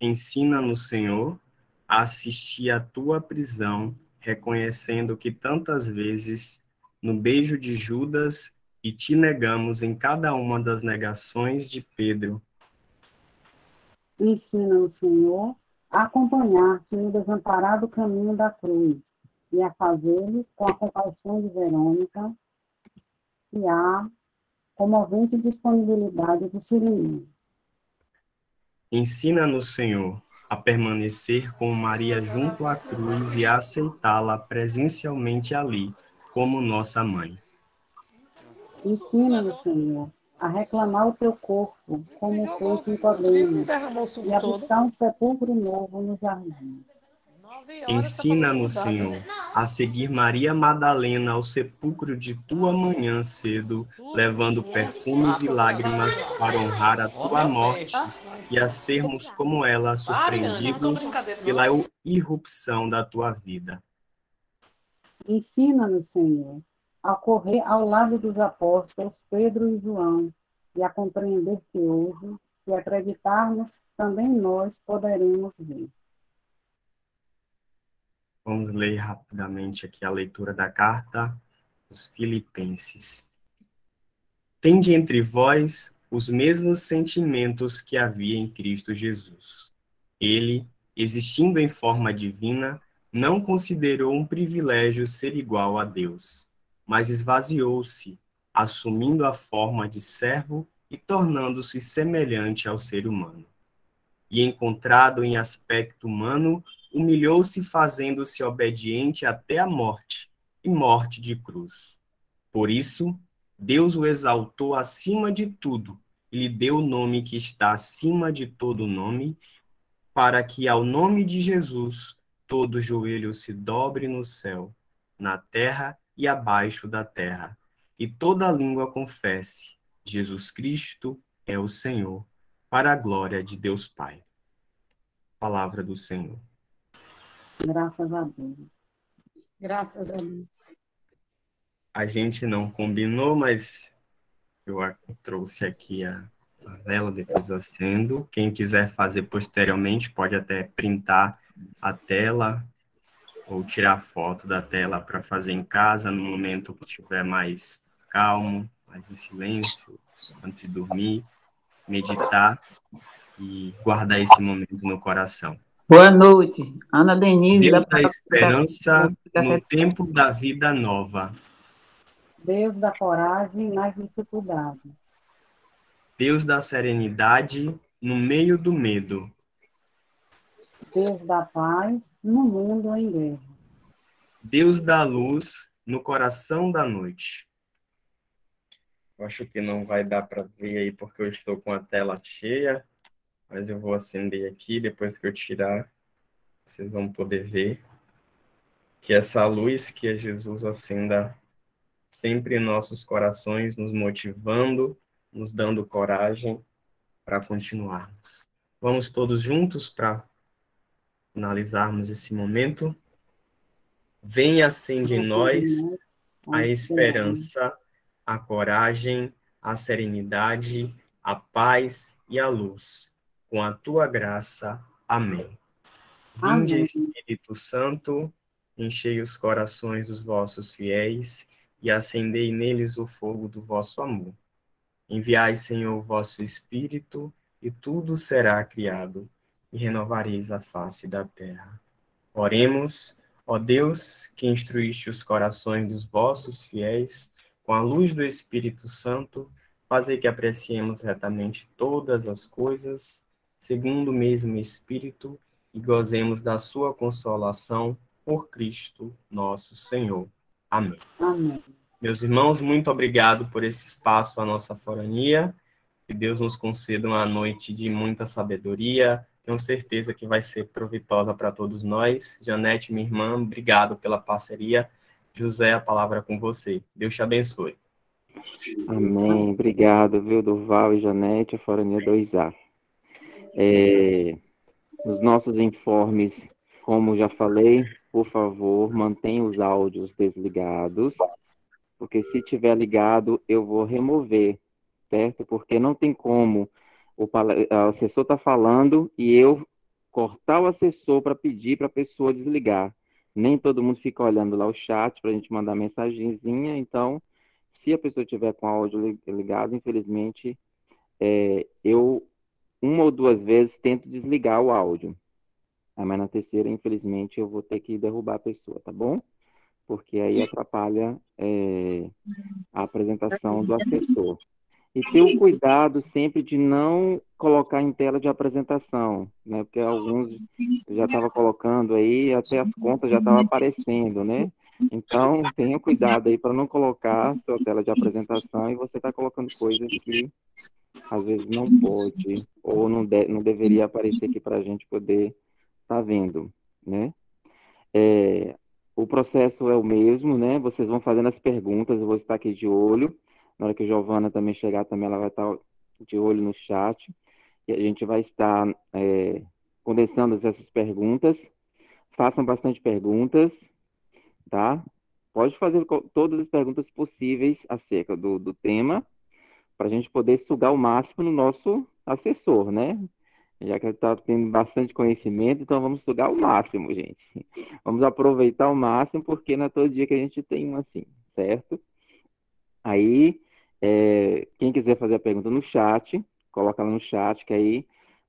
Ensina-nos, Senhor, a assistir à tua prisão, reconhecendo que tantas vezes, no beijo de Judas, e te negamos em cada uma das negações de Pedro. Ensina-nos, Senhor, a acompanhar-te no desamparado caminho da cruz e a fazê-lo com a compaixão de Verônica e a comovente disponibilidade do Cirinho. Ensina-nos, Senhor, a permanecer com Maria junto à cruz e a aceitá-la presencialmente ali, como nossa mãe. Ensina-nos, Senhor, a reclamar o teu corpo como fez Nicodemo e a buscar um sepulcro novo no jardim. Ensina-nos, Senhor, a seguir Maria Madalena ao sepulcro de tua manhã cedo, levando perfumes e lágrimas para honrar a tua morte e a sermos como ela, surpreendidos pela irrupção da tua vida. Ensina-nos, Senhor, a correr ao lado dos apóstolos Pedro e João e a compreender que hoje, se acreditarmos, também nós poderemos ver. Vamos ler rapidamente aqui a leitura da carta aos Filipenses. Tende entre vós os mesmos sentimentos que havia em Cristo Jesus. Ele, existindo em forma divina, não considerou um privilégio ser igual a Deus, mas esvaziou-se, assumindo a forma de servo e tornando-se semelhante ao ser humano. E encontrado em aspecto humano, humilhou-se fazendo-se obediente até a morte, e morte de cruz. Por isso, Deus o exaltou acima de tudo, e lhe deu o nome que está acima de todo nome, para que ao nome de Jesus todo joelho se dobre no céu, na terra e abaixo da terra, e toda língua confesse: Jesus Cristo é o Senhor, para a glória de Deus Pai. Palavra do Senhor. Graças a Deus. Graças a Deus. A gente não combinou, mas eu trouxe aqui a vela, depois acendo. Quem quiser fazer posteriormente pode até printar a tela ou tirar foto da tela para fazer em casa, no momento que estiver mais calmo, mais em silêncio, antes de dormir, meditar e guardar esse momento no coração. Boa noite, Ana Denise. Deus da esperança no tempo da vida nova. Deus da coragem nas dificuldades. Deus da serenidade no meio do medo. Deus da paz no mundo em guerra. Deus da luz no coração da noite. Eu acho que não vai dar para ver aí porque eu estou com a tela cheia, mas eu vou acender aqui, depois que eu tirar, vocês vão poder ver que essa luz que é Jesus acenda sempre em nossos corações, nos motivando, nos dando coragem para continuarmos. Vamos todos juntos para finalizarmos esse momento. Vem e acende em nós a esperança, a coragem, a serenidade, a paz e a luz. Com a tua graça. Amém. Vinde, Amém. Espírito Santo, enchei os corações dos vossos fiéis e acendei neles o fogo do vosso amor. Enviai, Senhor, o vosso Espírito, e tudo será criado, e renovareis a face da terra. Oremos, ó Deus, que instruíste os corações dos vossos fiéis, com a luz do Espírito Santo, fazei que apreciemos retamente todas as coisas, segundo o mesmo Espírito, e gozemos da sua consolação por Cristo nosso Senhor. Amém. Amém. Meus irmãos, muito obrigado por esse espaço à nossa forania. Que Deus nos conceda uma noite de muita sabedoria. Tenho certeza que vai ser proveitosa para todos nós. Janete, minha irmã, obrigado pela parceria. José, a palavra é com você. Deus te abençoe. Amém. Obrigado, viu, Durval e Janete, a Forania 2A. Os nossos informes, como já falei, por favor, mantenha os áudios desligados, porque se tiver ligado, eu vou remover, certo? Porque não tem como o assessor está falando e eu cortar o assessor para pedir para a pessoa desligar. Nem todo mundo fica olhando lá o chat para a gente mandar mensagenzinha, então, se a pessoa tiver com o áudio ligado, infelizmente, eu, uma ou duas vezes, tento desligar o áudio. Mas na terceira, infelizmente, eu vou ter que derrubar a pessoa, tá bom? Porque aí atrapalha a apresentação do assessor. E ter o cuidado sempre de não colocar em tela de apresentação, né? Porque alguns já estavam colocando aí, até as contas já estavam aparecendo, né? Então, tenha cuidado aí para não colocar sua tela de apresentação e você está colocando coisas que às vezes não pode ou não deveria aparecer aqui para a gente poder estar vendo, né? O processo é o mesmo, né? Vocês vão fazendo as perguntas, eu vou estar aqui de olho. Na hora que a Giovana também chegar, também ela vai estar de olho no chat. E a gente vai estar condensando essas perguntas. Façam bastante perguntas, tá? Pode fazer todas as perguntas possíveis acerca do tema, para a gente poder sugar o máximo no nosso assessor, né? Já que ele está tendo bastante conhecimento, então vamos sugar o máximo, gente. Vamos aproveitar o máximo, porque não é todo dia que a gente tem um assim, certo? Aí, quem quiser fazer a pergunta no chat, coloca lá no chat, que aí,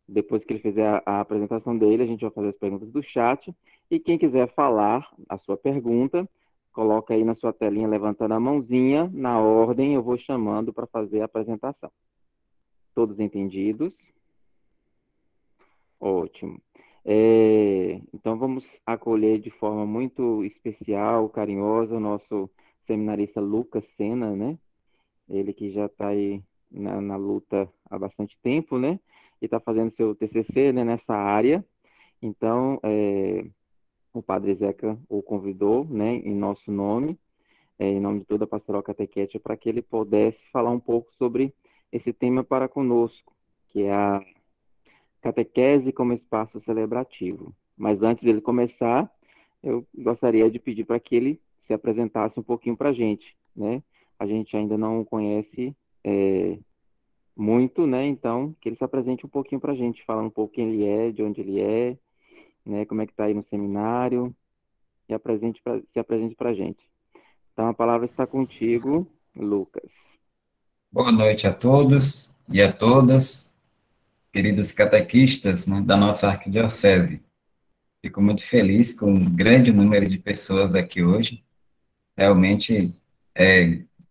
depois que ele fizer a apresentação dele, a gente vai fazer as perguntas do chat. E quem quiser falar a sua pergunta, coloca aí na sua telinha, levantando a mãozinha, na ordem eu vou chamando para fazer a apresentação. Todos entendidos? Ótimo. Então, vamos acolher de forma muito especial, carinhosa, o nosso seminarista Lucas Sena, né? Ele que já está aí na luta há bastante tempo, né? E está fazendo seu TCC, né, nessa área. Então, o Padre Zeca o convidou, né, em nosso nome, em nome de toda a Pastoral Catequética, para que ele pudesse falar um pouco sobre esse tema para conosco, que é a catequese como espaço celebrativo. Mas antes dele começar, eu gostaria de pedir para que ele se apresentasse um pouquinho para a gente, né? A gente ainda não o conhece muito, né? Então, que ele se apresente um pouquinho para a gente, falar um pouco quem ele é, de onde ele é, né? Como é que está aí no seminário, e se apresente para a gente. Então, a palavra está contigo, Lucas. Boa noite a todos e a todas, queridos catequistas, né, da nossa arquidiocese. Fico muito feliz com um grande número de pessoas aqui hoje. Realmente,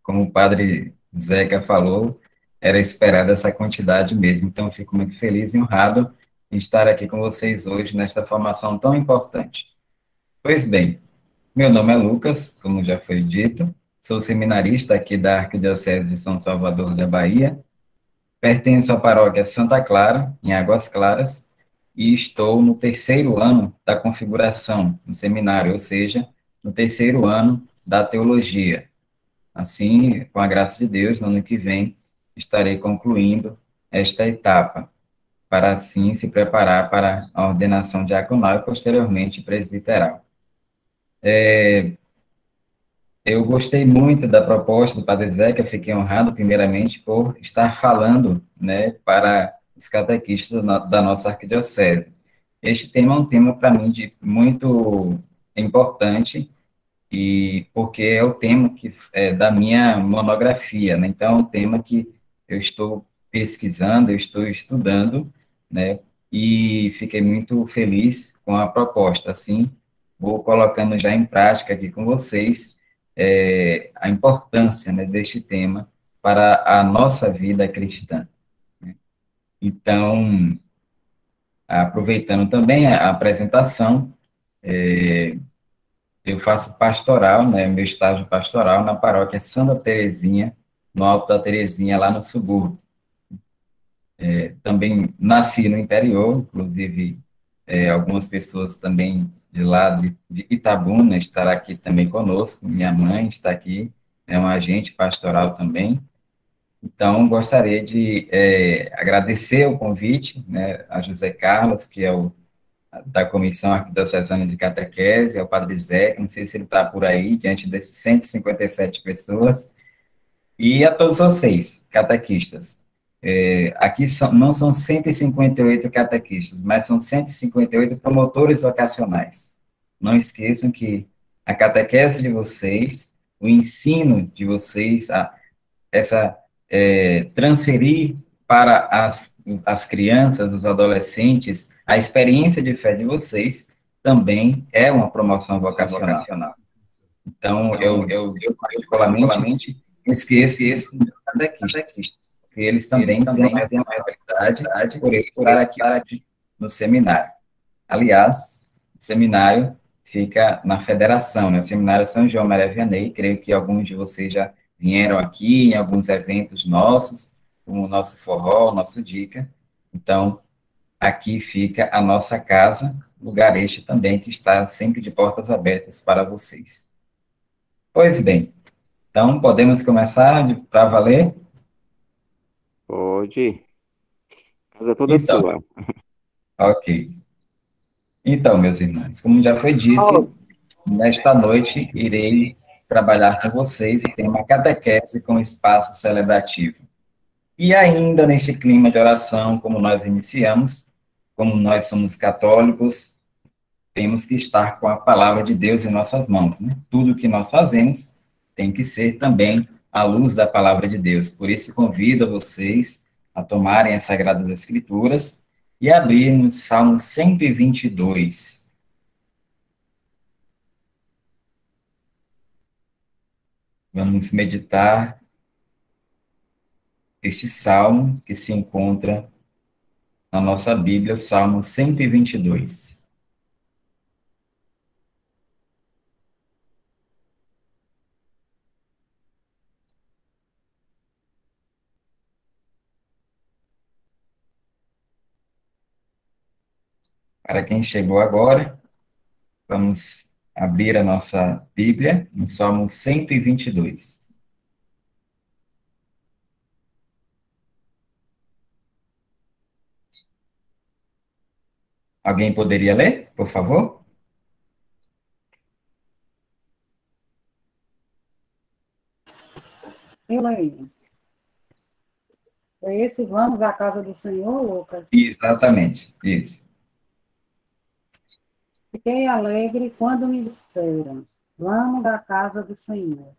como o padre Zeca falou, era esperada essa quantidade mesmo. Então, fico muito feliz e honrado em estar aqui com vocês hoje nesta formação tão importante. Pois bem, meu nome é Lucas, como já foi dito, sou seminarista aqui da Arquidiocese de São Salvador da Bahia, pertenço à paróquia Santa Clara, em Águas Claras, e estou no terceiro ano da configuração no seminário, ou seja, no terceiro ano da teologia. Assim, com a graça de Deus, no ano que vem, estarei concluindo esta etapa, para assim se preparar para a ordenação diaconal e, posteriormente, presbiteral. Eu gostei muito da proposta do Padre Zeca, fiquei honrado, primeiramente, por estar falando, né, para os catequistas da nossa arquidiocese. Este tema é um tema, para mim, muito importante, e porque é o tema da minha monografia, né? Então, é um tema que eu estou pesquisando, eu estou estudando, né, e fiquei muito feliz com a proposta. Assim, vou colocando já em prática aqui com vocês a importância, né, deste tema para a nossa vida cristã. Então, aproveitando também a apresentação, eu faço pastoral, né, meu estágio pastoral na paróquia Santa Terezinha, no Alto da Terezinha, lá no subúrbio. Também nasci no interior, inclusive algumas pessoas também de lá de Itabuna estará aqui também conosco, minha mãe está aqui, é uma agente pastoral também. Então, gostaria de agradecer o convite, né, a José Carlos, que é da Comissão Arquidiocesana de Catequese, ao Padre Zeca, não sei se ele está por aí, diante desses 157 pessoas, e a todos vocês, catequistas. Aqui não são 158 catequistas, mas são 158 promotores vocacionais. Não esqueçam que a catequese de vocês, o ensino de vocês, transferir para as crianças, os adolescentes, a experiência de fé de vocês também é uma promoção vocacional. Então, eu particularmente esqueço isso dos catequistas, porque eles também têm uma responsabilidade por estar aqui no seminário. Aliás, o seminário fica na federação, né? O Seminário São João Maria Vianney, creio que alguns de vocês já vieram aqui em alguns eventos nossos, como o nosso forró, o nosso dica. Então, aqui fica a nossa casa, lugar este também que está sempre de portas abertas para vocês. Pois bem, então podemos começar para valer? Pode. A casa é toda sua. Ok. Então, meus irmãos, como já foi dito, nesta noite irei trabalhar com vocês o tema catequese com espaço celebrativo. E ainda neste clima de oração, como nós iniciamos, como nós somos católicos, temos que estar com a palavra de Deus em nossas mãos, né? Tudo que nós fazemos tem que ser também à luz da palavra de Deus. Por isso, convido a vocês a tomarem as Sagradas Escrituras e abrir no Salmo 122. Vamos meditar este salmo que se encontra na nossa Bíblia, o Salmo 122. Para quem chegou agora, vamos abrir a nossa Bíblia no Salmo 122. Alguém poderia ler, por favor? Eu leio. É esse vamos à casa do Senhor, Lucas? Exatamente, isso. Fiquei alegre quando me disseram, vamos à casa do Senhor.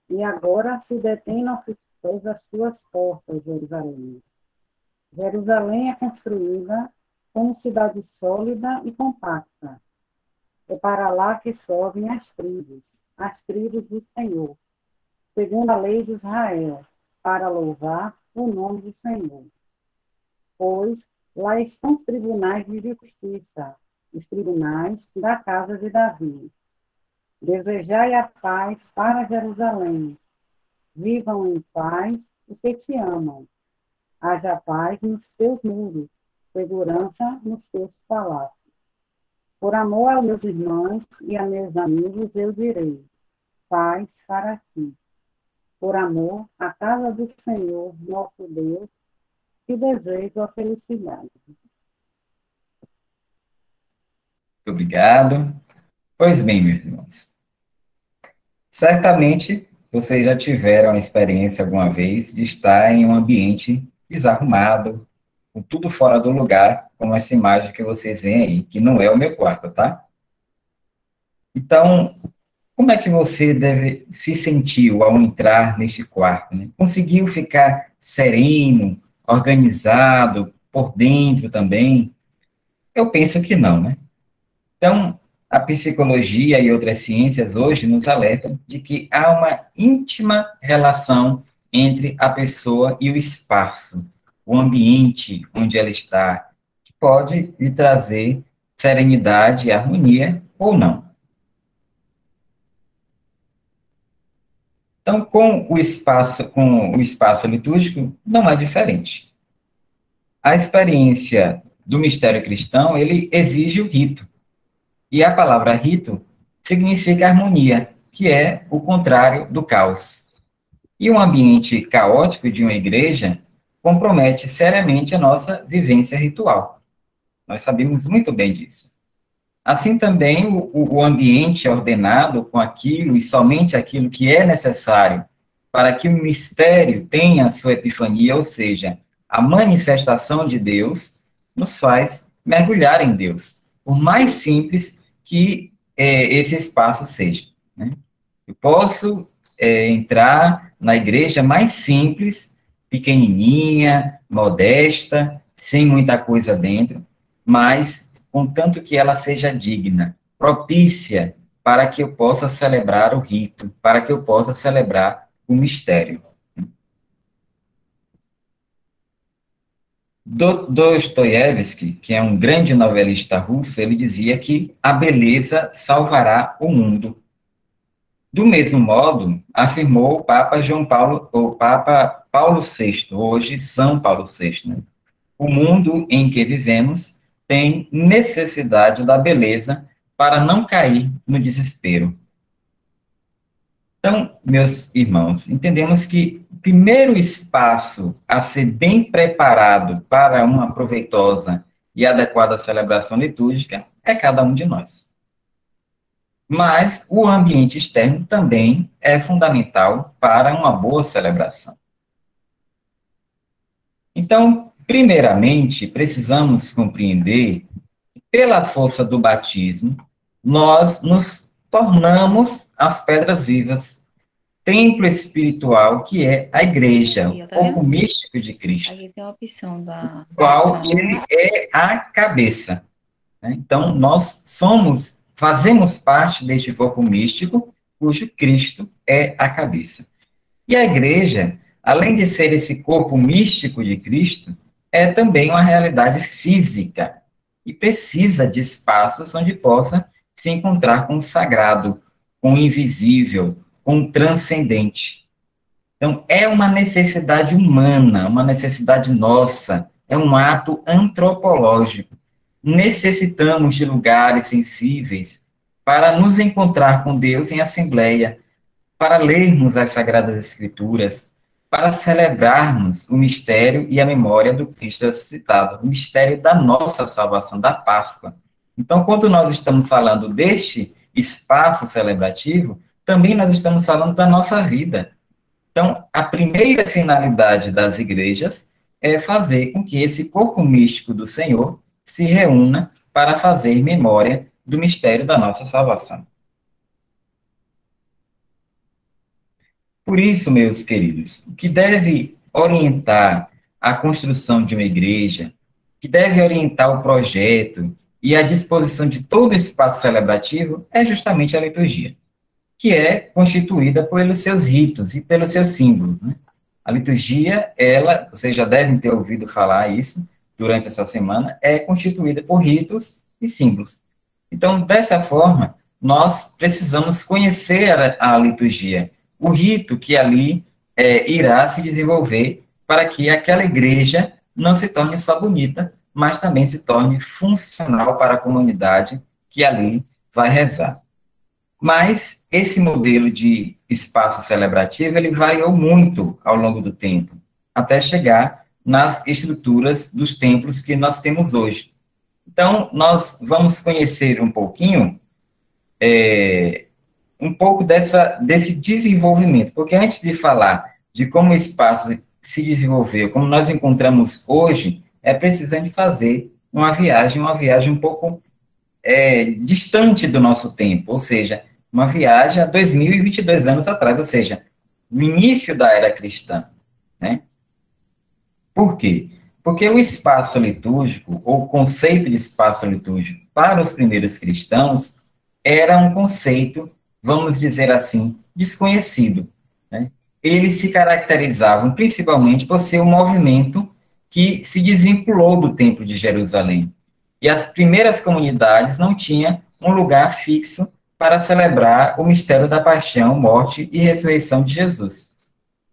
E agora se detêm os pés as tuas portas, Jerusalém. Jerusalém é construída como cidade sólida e compacta. É para lá que sobem as tribos do Senhor, segundo a lei de Israel, para louvar o nome do Senhor. Pois lá estão os tribunais de justiça, os tribunais da casa de Davi. Desejai a paz para Jerusalém. Vivam em paz os que te amam. Haja paz nos teus muros, segurança nos teus palácios. Por amor aos meus irmãos e a meus amigos, eu direi, paz para ti. Por amor à casa do Senhor, nosso Deus, que desejo a felicidade. Muito obrigado. Pois bem, meus irmãos. Certamente, vocês já tiveram a experiência alguma vez de estar em um ambiente desarrumado, com tudo fora do lugar, como essa imagem que vocês veem aí, que não é o meu quarto, tá? Então, como é que você se sentiu ao entrar neste quarto, né? Conseguiu ficar sereno, organizado, por dentro também? Eu penso que não, né? Então, a psicologia e outras ciências hoje nos alertam de que há uma íntima relação entre a pessoa e o espaço, o ambiente onde ela está, que pode lhe trazer serenidade e harmonia ou não. Então, com o espaço litúrgico, não é diferente. A experiência do mistério cristão, ele exige o rito. E a palavra rito significa harmonia, que é o contrário do caos. E um ambiente caótico de uma igreja compromete seriamente a nossa vivência ritual. Nós sabemos muito bem disso. Assim também, o ambiente ordenado com aquilo e somente aquilo que é necessário para que o mistério tenha a sua epifania, ou seja, a manifestação de Deus, nos faz mergulhar em Deus, por mais simples que esse espaço seja, né? Eu posso entrar na igreja mais simples, pequenininha, modesta, sem muita coisa dentro, mas contanto que ela seja digna, propícia, para que eu possa celebrar o rito, para que eu possa celebrar o mistério. Dostoiévski, que é um grande novelista russo, ele dizia que a beleza salvará o mundo. Do mesmo modo, afirmou o Papa Paulo VI, hoje São Paulo VI, né? O mundo em que vivemos tem necessidade da beleza para não cair no desespero. Então, meus irmãos, entendemos que o primeiro espaço a ser bem preparado para uma proveitosa e adequada celebração litúrgica é cada um de nós. Mas o ambiente externo também é fundamental para uma boa celebração. Então, primeiramente, precisamos compreender que, pela força do batismo, nós nos tornamos as pedras vivas, templo espiritual que é a igreja, o corpo místico de Cristo, Aqui tem a opção da... qual ele é a cabeça, né? Então, nós fazemos parte deste corpo místico, cujo Cristo é a cabeça. E a igreja, além de ser esse corpo místico de Cristo, é também uma realidade física e precisa de espaços onde possa se encontrar com o sagrado, com o invisível, com o transcendente. Então, é uma necessidade humana, uma necessidade nossa, é um ato antropológico. Necessitamos de lugares sensíveis para nos encontrar com Deus em assembleia, para lermos as Sagradas Escrituras, para celebrarmos o mistério e a memória do Cristo ressuscitado, o mistério da nossa salvação, da Páscoa. Então, quando nós estamos falando deste espaço celebrativo, também nós estamos falando da nossa vida. Então, a primeira finalidade das igrejas é fazer com que esse corpo místico do Senhor se reúna para fazer memória do mistério da nossa salvação. Por isso, meus queridos, o que deve orientar a construção de uma igreja, que deve orientar o projeto e a disposição de todo o espaço celebrativo é justamente a liturgia, que é constituída pelos seus ritos e pelos seus símbolos, né? A liturgia, vocês já devem ter ouvido falar isso durante essa semana, é constituída por ritos e símbolos. Então, dessa forma, nós precisamos conhecer a liturgia, o rito que ali irá se desenvolver para que aquela igreja não se torne só bonita, mas também se torne funcional para a comunidade que ali vai rezar. Mas esse modelo de espaço celebrativo, ele variou muito ao longo do tempo, até chegar nas estruturas dos templos que nós temos hoje. Então, nós vamos conhecer um pouquinho, um pouco desse desenvolvimento, porque antes de falar de como o espaço se desenvolveu, como nós encontramos hoje, é preciso fazer uma viagem um pouco distante do nosso tempo, ou seja, uma viagem há 2022 anos atrás, ou seja, no início da era cristã, né? Por quê? Porque o espaço litúrgico, ou o conceito de espaço litúrgico para os primeiros cristãos, era um conceito, vamos dizer assim, desconhecido, né? Eles se caracterizavam principalmente por ser um movimento que se desvinculou do Templo de Jerusalém. E as primeiras comunidades não tinham um lugar fixo para celebrar o mistério da paixão, morte e ressurreição de Jesus.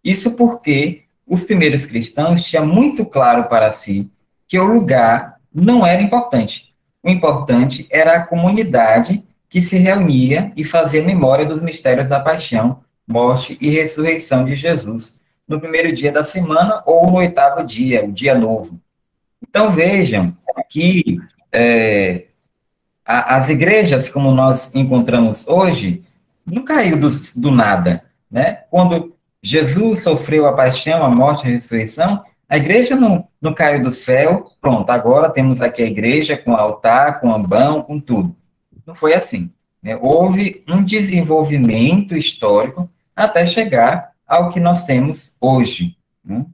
Isso porque os primeiros cristãos tinham muito claro para si que o lugar não era importante. O importante era a comunidade que se reunia e fazia memória dos mistérios da paixão, morte e ressurreição de Jesus, no primeiro dia da semana ou no 8º dia, o dia novo. Então, vejam que as igrejas, como nós encontramos hoje, não caiu do nada, né? Quando Jesus sofreu a paixão, a morte e a ressurreição, a igreja não caiu do céu, pronto, agora temos aqui a igreja com altar, com ambão, com tudo. Não foi assim, né? Houve um desenvolvimento histórico até chegar ao que nós temos hoje, né?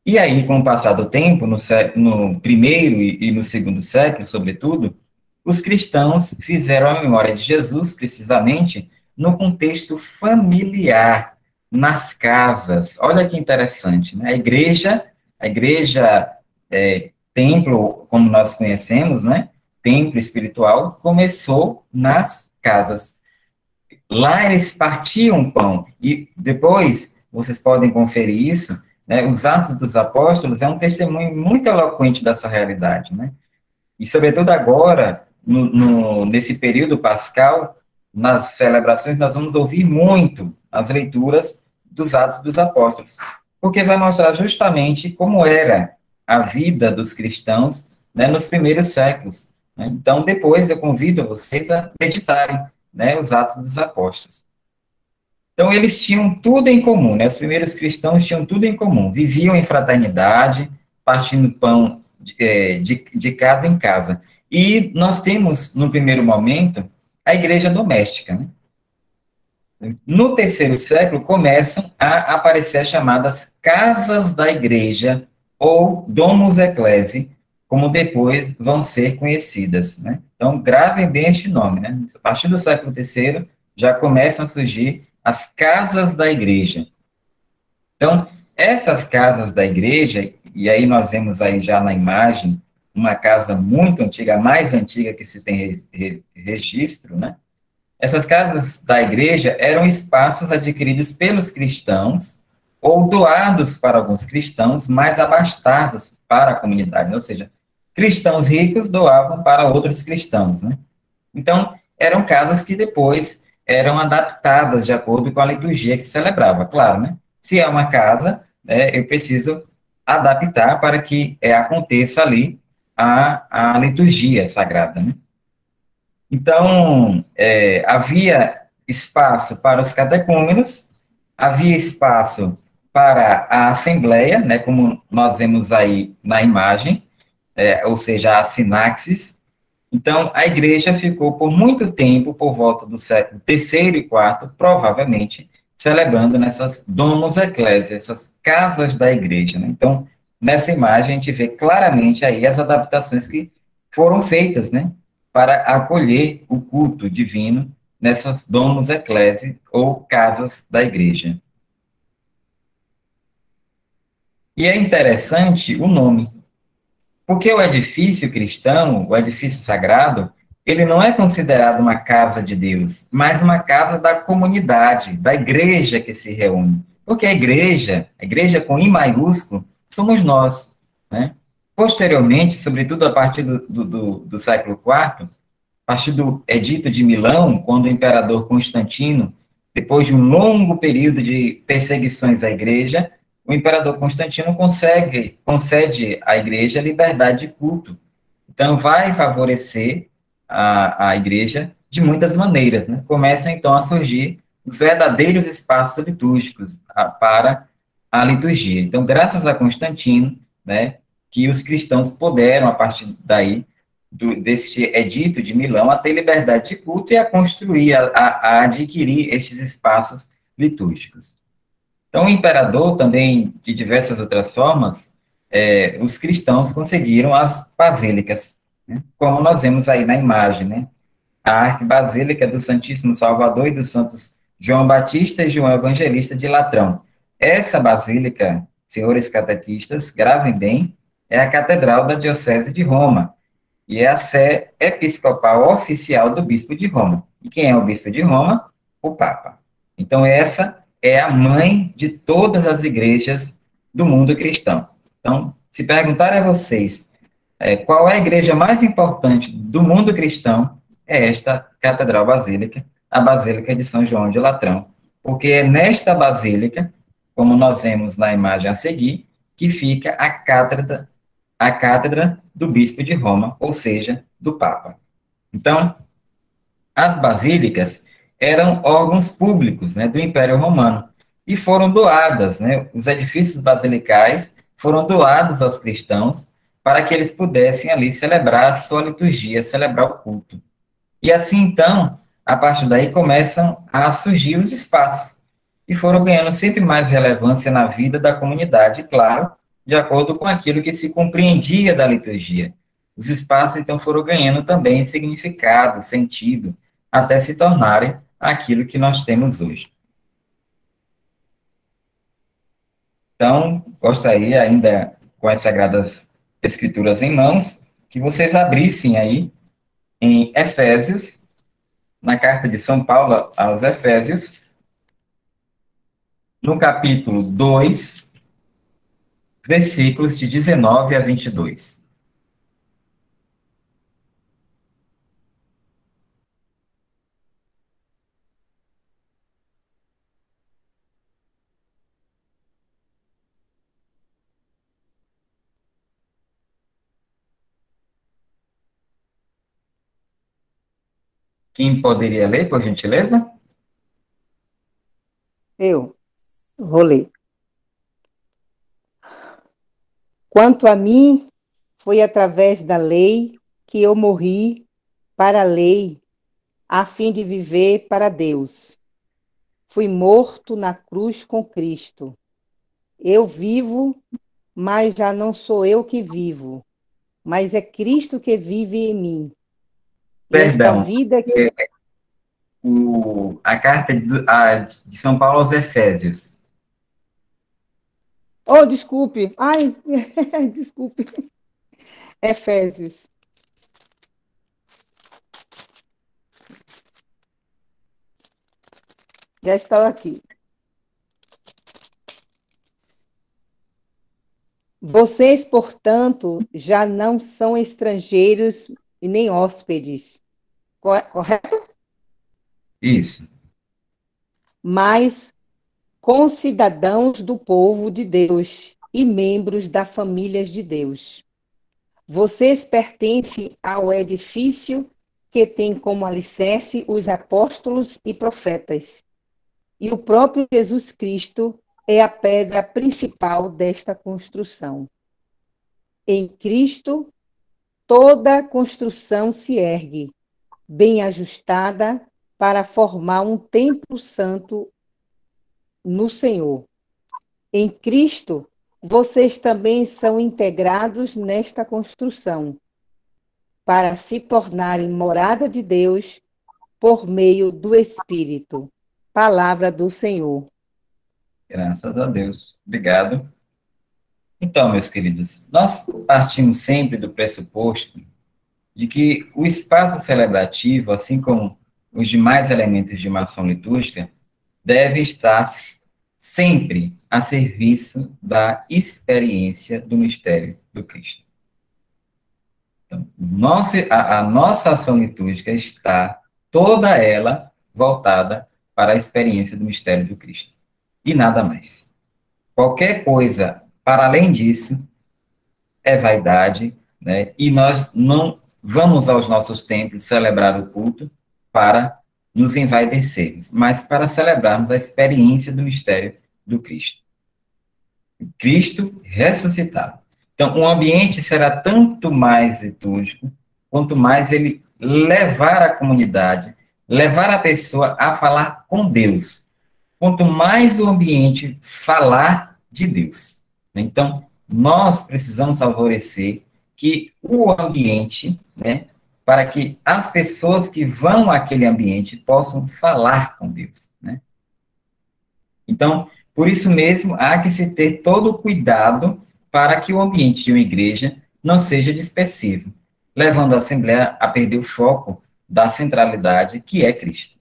E aí, com o passar do tempo, no primeiro e no segundo século, sobretudo, os cristãos fizeram a memória de Jesus, precisamente, no contexto familiar, nas casas. Olha que interessante, né? A igreja templo, como nós conhecemos, né? Templo espiritual, começou nas casas. Lá eles partiam pão, e depois, vocês podem conferir isso, né? Os Atos dos Apóstolos é um testemunho muito eloquente dessa realidade, né? E, sobretudo agora, nesse período pascal, nas celebrações, nós vamos ouvir muito as leituras dos Atos dos Apóstolos, porque vai mostrar justamente como era a vida dos cristãos, né, nos primeiros séculos, né? Então, depois eu convido vocês a meditarem, né, os Atos dos Apóstolos. Então, eles tinham tudo em comum, né? Os primeiros cristãos tinham tudo em comum, viviam em fraternidade, partindo pão de casa em casa. E nós temos, no primeiro momento, a igreja doméstica, né? No terceiro século, começam a aparecer as chamadas casas da igreja, ou domus ecclesiae, como depois vão ser conhecidas, né? Então, gravem bem este nome, né? A partir do século III, já começam a surgir as casas da igreja. Então, essas casas da igreja, e aí nós vemos aí já na imagem, uma casa muito antiga, a mais antiga que se tem registro, né? Essas casas da igreja eram espaços adquiridos pelos cristãos ou doados para alguns cristãos mais abastados para a comunidade, né? Ou seja, cristãos ricos doavam para outros cristãos, né? Então, eram casas que depois eram adaptadas de acordo com a liturgia que se celebrava, claro, né? Se é uma casa, eu preciso adaptar para que aconteça ali a liturgia sagrada, né? Então, havia espaço para os catecúmenos, havia espaço para a assembleia, né, como nós vemos aí na imagem, ou seja, a sinaxis. Então, a igreja ficou por muito tempo, por volta do século III e IV, provavelmente, celebrando nessas domus ecclesiae, essas casas da igreja, né? Então, nessa imagem, a gente vê claramente aí as adaptações que foram feitas, né, para acolher o culto divino nessas domus ecclesiae, ou casas da igreja. E é interessante o nome, porque o edifício cristão, o edifício sagrado, ele não é considerado uma casa de Deus, mas uma casa da comunidade, da igreja que se reúne. Porque a igreja com I maiúsculo, somos nós, né? Posteriormente, sobretudo a partir do século IV, a partir do Edito de Milão, quando o imperador Constantino, depois de um longo período de perseguições à igreja, o imperador Constantino concede à igreja liberdade de culto. Então, vai favorecer a igreja de muitas maneiras, né? Começam, então, a surgir os verdadeiros espaços litúrgicos para a liturgia. Então, graças a Constantino, né, que os cristãos puderam, a partir daí, deste edito de Milão, a ter liberdade de culto e a construir, a adquirir estes espaços litúrgicos. Então, o imperador também, de diversas outras formas, os cristãos conseguiram as basílicas, né, como nós vemos aí na imagem, né? A Arquibasílica do Santíssimo Salvador e dos Santos João Batista e João Evangelista de Latrão. Essa basílica, senhores catequistas, gravem bem, é a Catedral da Diocese de Roma, e é a sé episcopal oficial do Bispo de Roma. E quem é o Bispo de Roma? O Papa. Então, essa é a mãe de todas as igrejas do mundo cristão. Então, se perguntarem a vocês qual é a igreja mais importante do mundo cristão, é esta Catedral Basílica, a Basílica de São João de Latrão, porque é nesta basílica, como nós vemos na imagem a seguir, que fica a cátedra do Bispo de Roma, ou seja, do Papa. Então, as basílicas, eram órgãos públicos, né, do Império Romano, e foram doadas, né, os edifícios basilicais foram doados aos cristãos para que eles pudessem ali celebrar a sua liturgia, celebrar o culto. E assim, então, a partir daí começam a surgir os espaços, e foram ganhando sempre mais relevância na vida da comunidade, claro, de acordo com aquilo que se compreendia da liturgia. Os espaços, então, foram ganhando também significado, sentido, até se tornarem aquilo que nós temos hoje. Então, gostaria ainda, com as Sagradas Escrituras em mãos, que vocês abrissem aí em Efésios, na carta de São Paulo aos Efésios, no capítulo 2, versículos de 19 a 22. Quem poderia ler, por gentileza? Eu vou ler. Quanto a mim, foi através da lei que eu morri para a lei, a fim de viver para Deus. Fui morto na cruz com Cristo. Eu vivo, mas já não sou eu que vivo, mas é Cristo que vive em mim. E esta Perdão, vida que... a carta de São Paulo aos Efésios. Oh, desculpe. Ai, desculpe. Efésios. Já estou aqui. Vocês, portanto, já não são estrangeiros e nem hóspedes, correto? Isso. Mas concidadãos do povo de Deus e membros da família de Deus. Vocês pertencem ao edifício que tem como alicerce os apóstolos e profetas. E o próprio Jesus Cristo é a pedra principal desta construção. Em Cristo, toda a construção se ergue, bem ajustada, para formar um templo santo no Senhor. Em Cristo, vocês também são integrados nesta construção, para se tornarem morada de Deus por meio do Espírito. Palavra do Senhor. Graças a Deus. Obrigado. Então, meus queridos, nós partimos sempre do pressuposto de que o espaço celebrativo, assim como os demais elementos de uma ação litúrgica, deve estar sempre a serviço da experiência do mistério do Cristo. Então, a nossa ação litúrgica está toda ela voltada para a experiência do mistério do Cristo. E nada mais. Qualquer coisa para além disso é vaidade, né? E nós não vamos aos nossos templos celebrar o culto para nos envaidecermos, mas para celebrarmos a experiência do mistério do Cristo. Cristo ressuscitado. Então, o ambiente será tanto mais litúrgico, quanto mais ele levar a comunidade, levar a pessoa a falar com Deus. Quanto mais o ambiente falar de Deus. Então, nós precisamos favorecer que o ambiente, né, para que as pessoas que vão àquele ambiente possam falar com Deus, né? Então, por isso mesmo, há que se ter todo o cuidado para que o ambiente de uma igreja não seja dispersivo, levando a Assembleia a perder o foco da centralidade que é Cristo.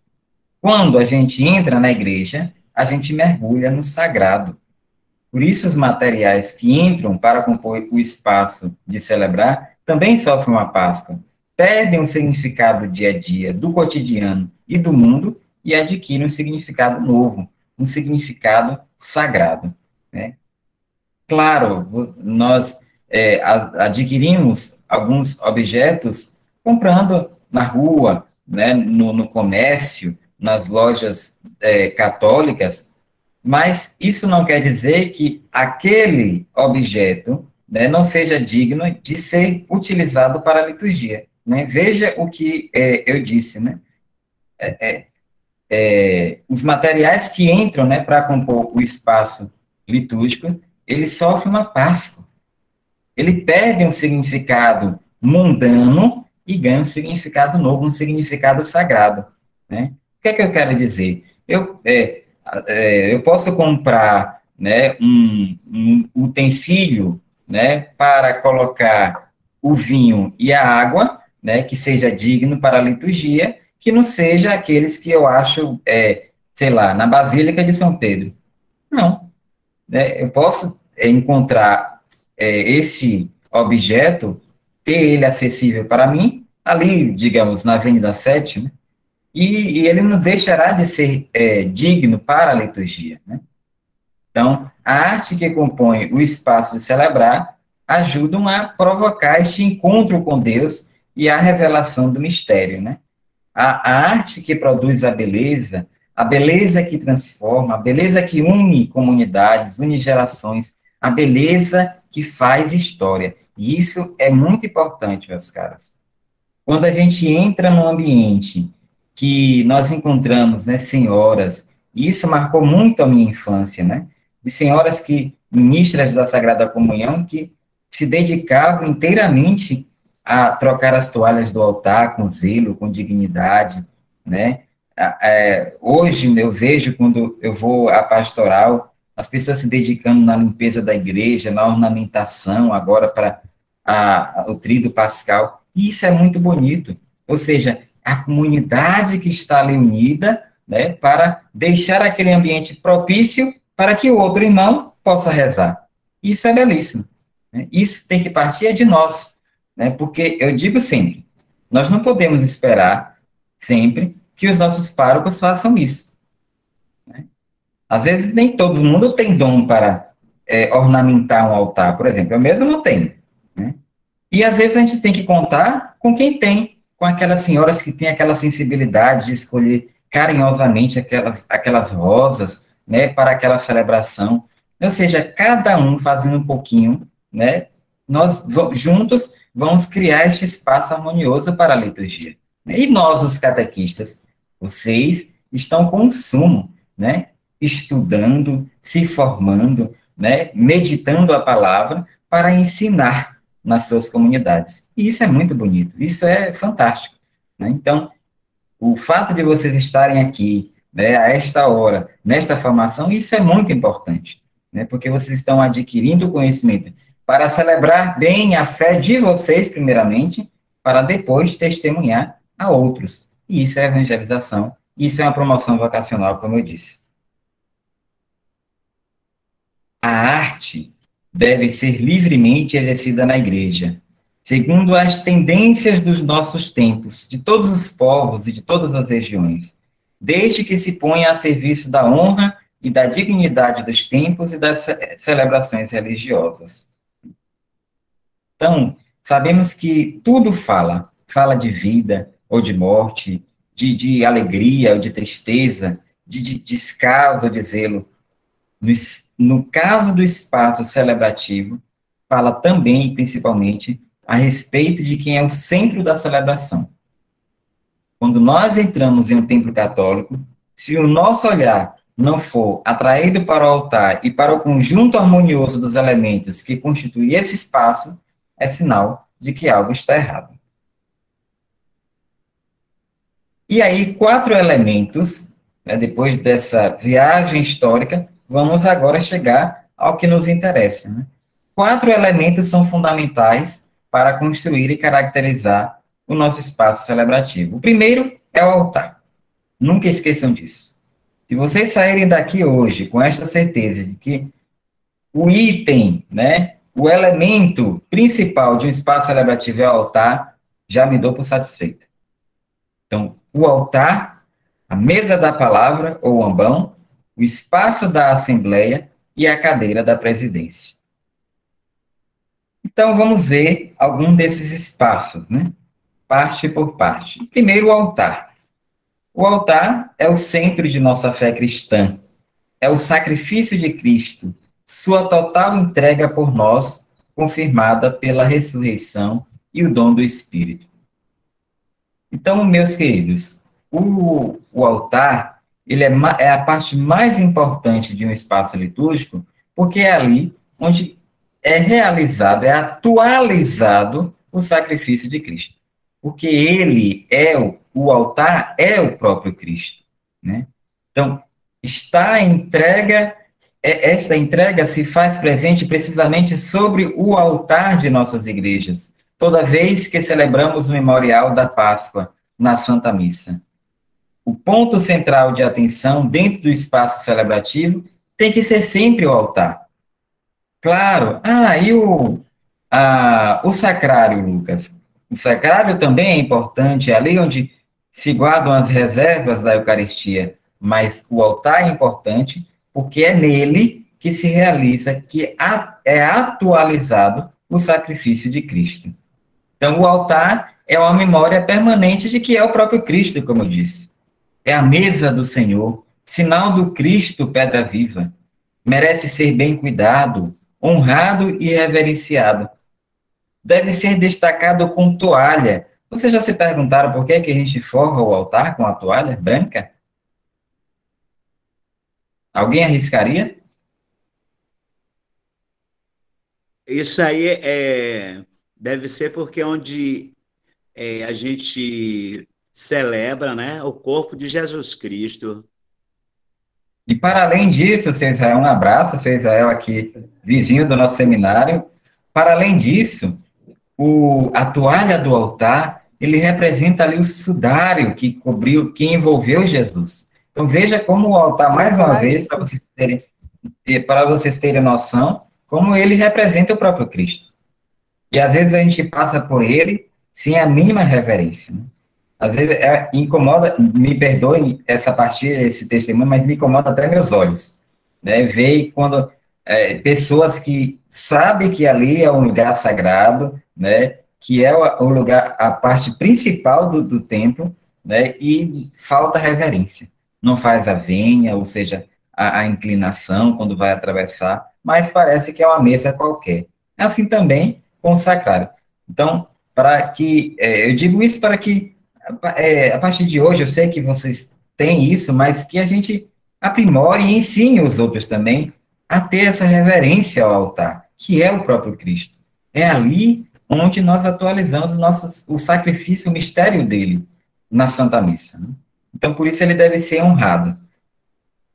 Quando a gente entra na igreja, a gente mergulha no sagrado. Por isso, os materiais que entram para compor o espaço de celebrar também sofrem uma Páscoa, perdem o significado do dia a dia, do cotidiano e do mundo e adquirem um significado novo, um significado sagrado, né? Claro, nós adquirimos alguns objetos comprando na rua, né, no comércio, nas lojas católicas, mas isso não quer dizer que aquele objeto, né, não seja digno de ser utilizado para a liturgia, né? Veja o que eu disse, né? Os materiais que entram, né, para compor o espaço litúrgico, eles sofrem uma Páscoa. Ele perde um significado mundano e ganha um significado novo, um significado sagrado, né? O que é que eu quero dizer? Eu posso comprar, né, um utensílio, né, para colocar o vinho e a água, né, que seja digno para a liturgia, que não seja aqueles que eu acho, sei lá, na Basílica de São Pedro. Não, né, eu posso encontrar esse objeto, ter ele acessível para mim, ali, digamos, na Avenida 7, né, e ele não deixará de ser digno para a liturgia, né? Então, a arte que compõe o espaço de celebrar ajudam a provocar este encontro com Deus e a revelação do mistério, né? A arte que produz a beleza que transforma, a beleza que une comunidades, une gerações, a beleza que faz história. E isso é muito importante, meus caros. Quando a gente entra num ambiente que nós encontramos, né, senhoras, e isso marcou muito a minha infância, né, de senhoras que, ministras da Sagrada Comunhão, que se dedicavam inteiramente a trocar as toalhas do altar com zelo, com dignidade, né. Hoje eu vejo, quando eu vou à pastoral, as pessoas se dedicando na limpeza da igreja, na ornamentação, agora para o tríduo pascal, e isso é muito bonito, ou seja, a comunidade que está ali unida, né, para deixar aquele ambiente propício para que o outro irmão possa rezar. Isso é belíssimo, né? Isso tem que partir de nós, né, porque eu digo sempre, nós não podemos esperar sempre que os nossos párocos façam isso, né? Às vezes nem todo mundo tem dom para ornamentar um altar, por exemplo, eu mesmo não tenho, né? E às vezes a gente tem que contar com quem tem, com aquelas senhoras que têm aquela sensibilidade de escolher carinhosamente aquelas rosas, né, para aquela celebração. Ou seja, cada um fazendo um pouquinho, né, nós juntos vamos criar este espaço harmonioso para a liturgia. E nós, os catequistas, vocês estão com o sumo, né, estudando, se formando, né, meditando a palavra para ensinar nas suas comunidades. E isso é muito bonito, isso é fantástico, né? Então, o fato de vocês estarem aqui, né, a esta hora, nesta formação, isso é muito importante, né, porque vocês estão adquirindo conhecimento para celebrar bem a fé de vocês, primeiramente, para depois testemunhar a outros. E isso é evangelização, isso é uma promoção vocacional, como eu disse. A arte deve ser livremente exercida na igreja, segundo as tendências dos nossos tempos, de todos os povos e de todas as regiões, desde que se ponha a serviço da honra e da dignidade dos tempos e das celebrações religiosas. Então, sabemos que tudo fala de vida ou de morte, de alegria ou de tristeza, de descaso ou de zelo. No caso do espaço celebrativo, fala também, principalmente, a respeito de quem é o centro da celebração. Quando nós entramos em um templo católico, se o nosso olhar não for atraído para o altar e para o conjunto harmonioso dos elementos que constituem esse espaço, é sinal de que algo está errado. E aí, 4 elementos, né, depois dessa viagem histórica, vamos agora chegar ao que nos interessa, né? 4 elementos são fundamentais para construir e caracterizar o nosso espaço celebrativo. O primeiro é o altar. Nunca esqueçam disso. Se vocês saírem daqui hoje com esta certeza de que o item, né, o elemento principal de um espaço celebrativo é o altar, já me dou por satisfeito. Então, o altar, a mesa da palavra, ou ambão, o espaço da assembleia e a cadeira da presidência. Então, vamos ver algum desses espaços, né? Parte por parte. Primeiro, o altar. O altar é o centro de nossa fé cristã, é o sacrifício de Cristo, sua total entrega por nós, confirmada pela ressurreição e o dom do Espírito. Então, meus queridos, o altar, ele é a parte mais importante de um espaço litúrgico, porque é ali onde é realizado, é atualizado o sacrifício de Cristo. Porque ele é o altar é o próprio Cristo, né? Então, esta entrega se faz presente precisamente sobre o altar de nossas igrejas, toda vez que celebramos o memorial da Páscoa na Santa Missa. O ponto central de atenção dentro do espaço celebrativo tem que ser sempre o altar. Claro, e o sacrário, Lucas? O sacrário também é importante, é ali onde se guardam as reservas da Eucaristia, mas o altar é importante porque é nele que se realiza, que é atualizado o sacrifício de Cristo. Então, o altar é uma memória permanente de que é o próprio Cristo, como eu disse. É a mesa do Senhor, sinal do Cristo pedra viva. Merece ser bem cuidado, honrado e reverenciado. Deve ser destacado com toalha. Vocês já se perguntaram por que a gente forra o altar com a toalha branca? Alguém arriscaria? Isso aí deve ser porque onde a gente celebra, né, o corpo de Jesus Cristo. E para além disso, seu Israel, um abraço, seu Israel aqui, vizinho do nosso seminário. Para além disso, a toalha do altar, ele representa ali o sudário que cobriu, que envolveu Jesus. Então veja como o altar, mais uma vez, para vocês terem noção, como ele representa o próprio Cristo. E às vezes a gente passa por ele sem a mínima reverência, né? Às vezes incomoda, me perdoem essa partilha, esse testemunho, mas me incomoda até meus olhos, né? Ver quando pessoas que sabem que ali é um lugar sagrado, né? Que é o lugar, a parte principal do templo, né? E falta reverência. Não faz a vênia, ou seja, a inclinação quando vai atravessar, mas parece que é uma mesa qualquer. Assim também com o sacrário. Então, eu digo isso para que, a partir de hoje, eu sei que vocês têm isso, mas que a gente aprimore e ensine os outros também a ter essa reverência ao altar, que é o próprio Cristo. É ali onde nós atualizamos o sacrifício, o mistério dele na Santa Missa, né? Então, por isso ele deve ser honrado.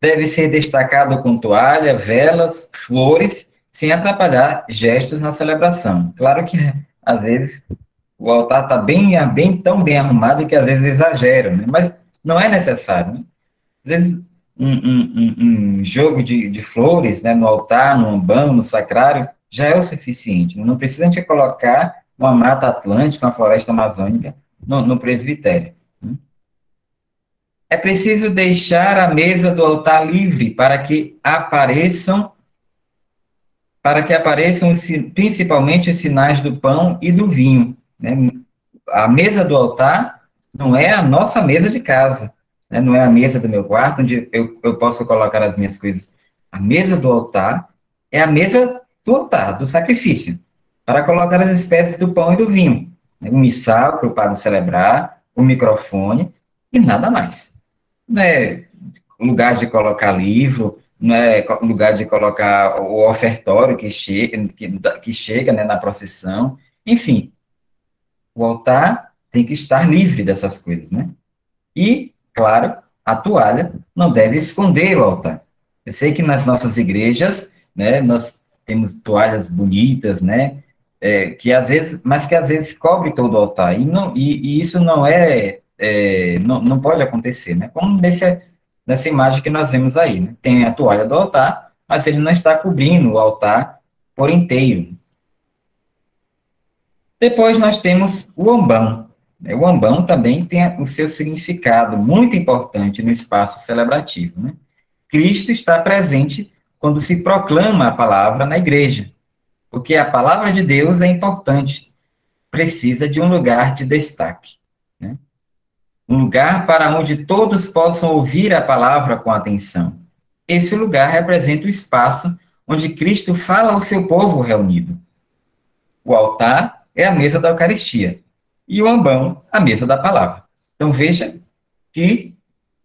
Deve ser destacado com toalha, velas, flores, sem atrapalhar gestos na celebração. Claro que, às vezes, o altar está tão bem arrumado que, às vezes, exageram, né? Mas não é necessário, né? Às vezes, um jogo de flores, né, no altar, no ambão, no sacrário, já é o suficiente. Não precisa a gente colocar uma mata atlântica, uma floresta amazônica no presbitério. É preciso deixar a mesa do altar livre para que apareçam principalmente os sinais do pão e do vinho, né? A mesa do altar não é a nossa mesa de casa, né? Não é a mesa do meu quarto, onde eu posso colocar as minhas coisas. A mesa do altar é a mesa do altar, do sacrifício, para colocar as espécies do pão e do vinho, né? Um missal para o padre celebrar, um microfone e nada mais. Não é lugar de colocar livro, não é lugar de colocar o ofertório que chega, né, na procissão. Enfim, o altar tem que estar livre dessas coisas, né? E, claro, a toalha não deve esconder o altar. Eu sei que nas nossas igrejas, né, nós temos toalhas bonitas, né, mas que às vezes cobre todo o altar. E isso não pode acontecer, né? Como nessa imagem que nós vemos aí, né? Tem a toalha do altar, mas ele não está cobrindo o altar por inteiro. Depois nós temos o ambão. O ambão também tem o seu significado muito importante no espaço celebrativo, né? Cristo está presente quando se proclama a palavra na igreja, porque a palavra de Deus é importante, precisa de um lugar de destaque, né? um lugar para onde todos possam ouvir a palavra com atenção. Esse lugar representa o espaço onde Cristo fala ao seu povo reunido. O altar é a mesa da Eucaristia e o ambão, a mesa da palavra. Então veja que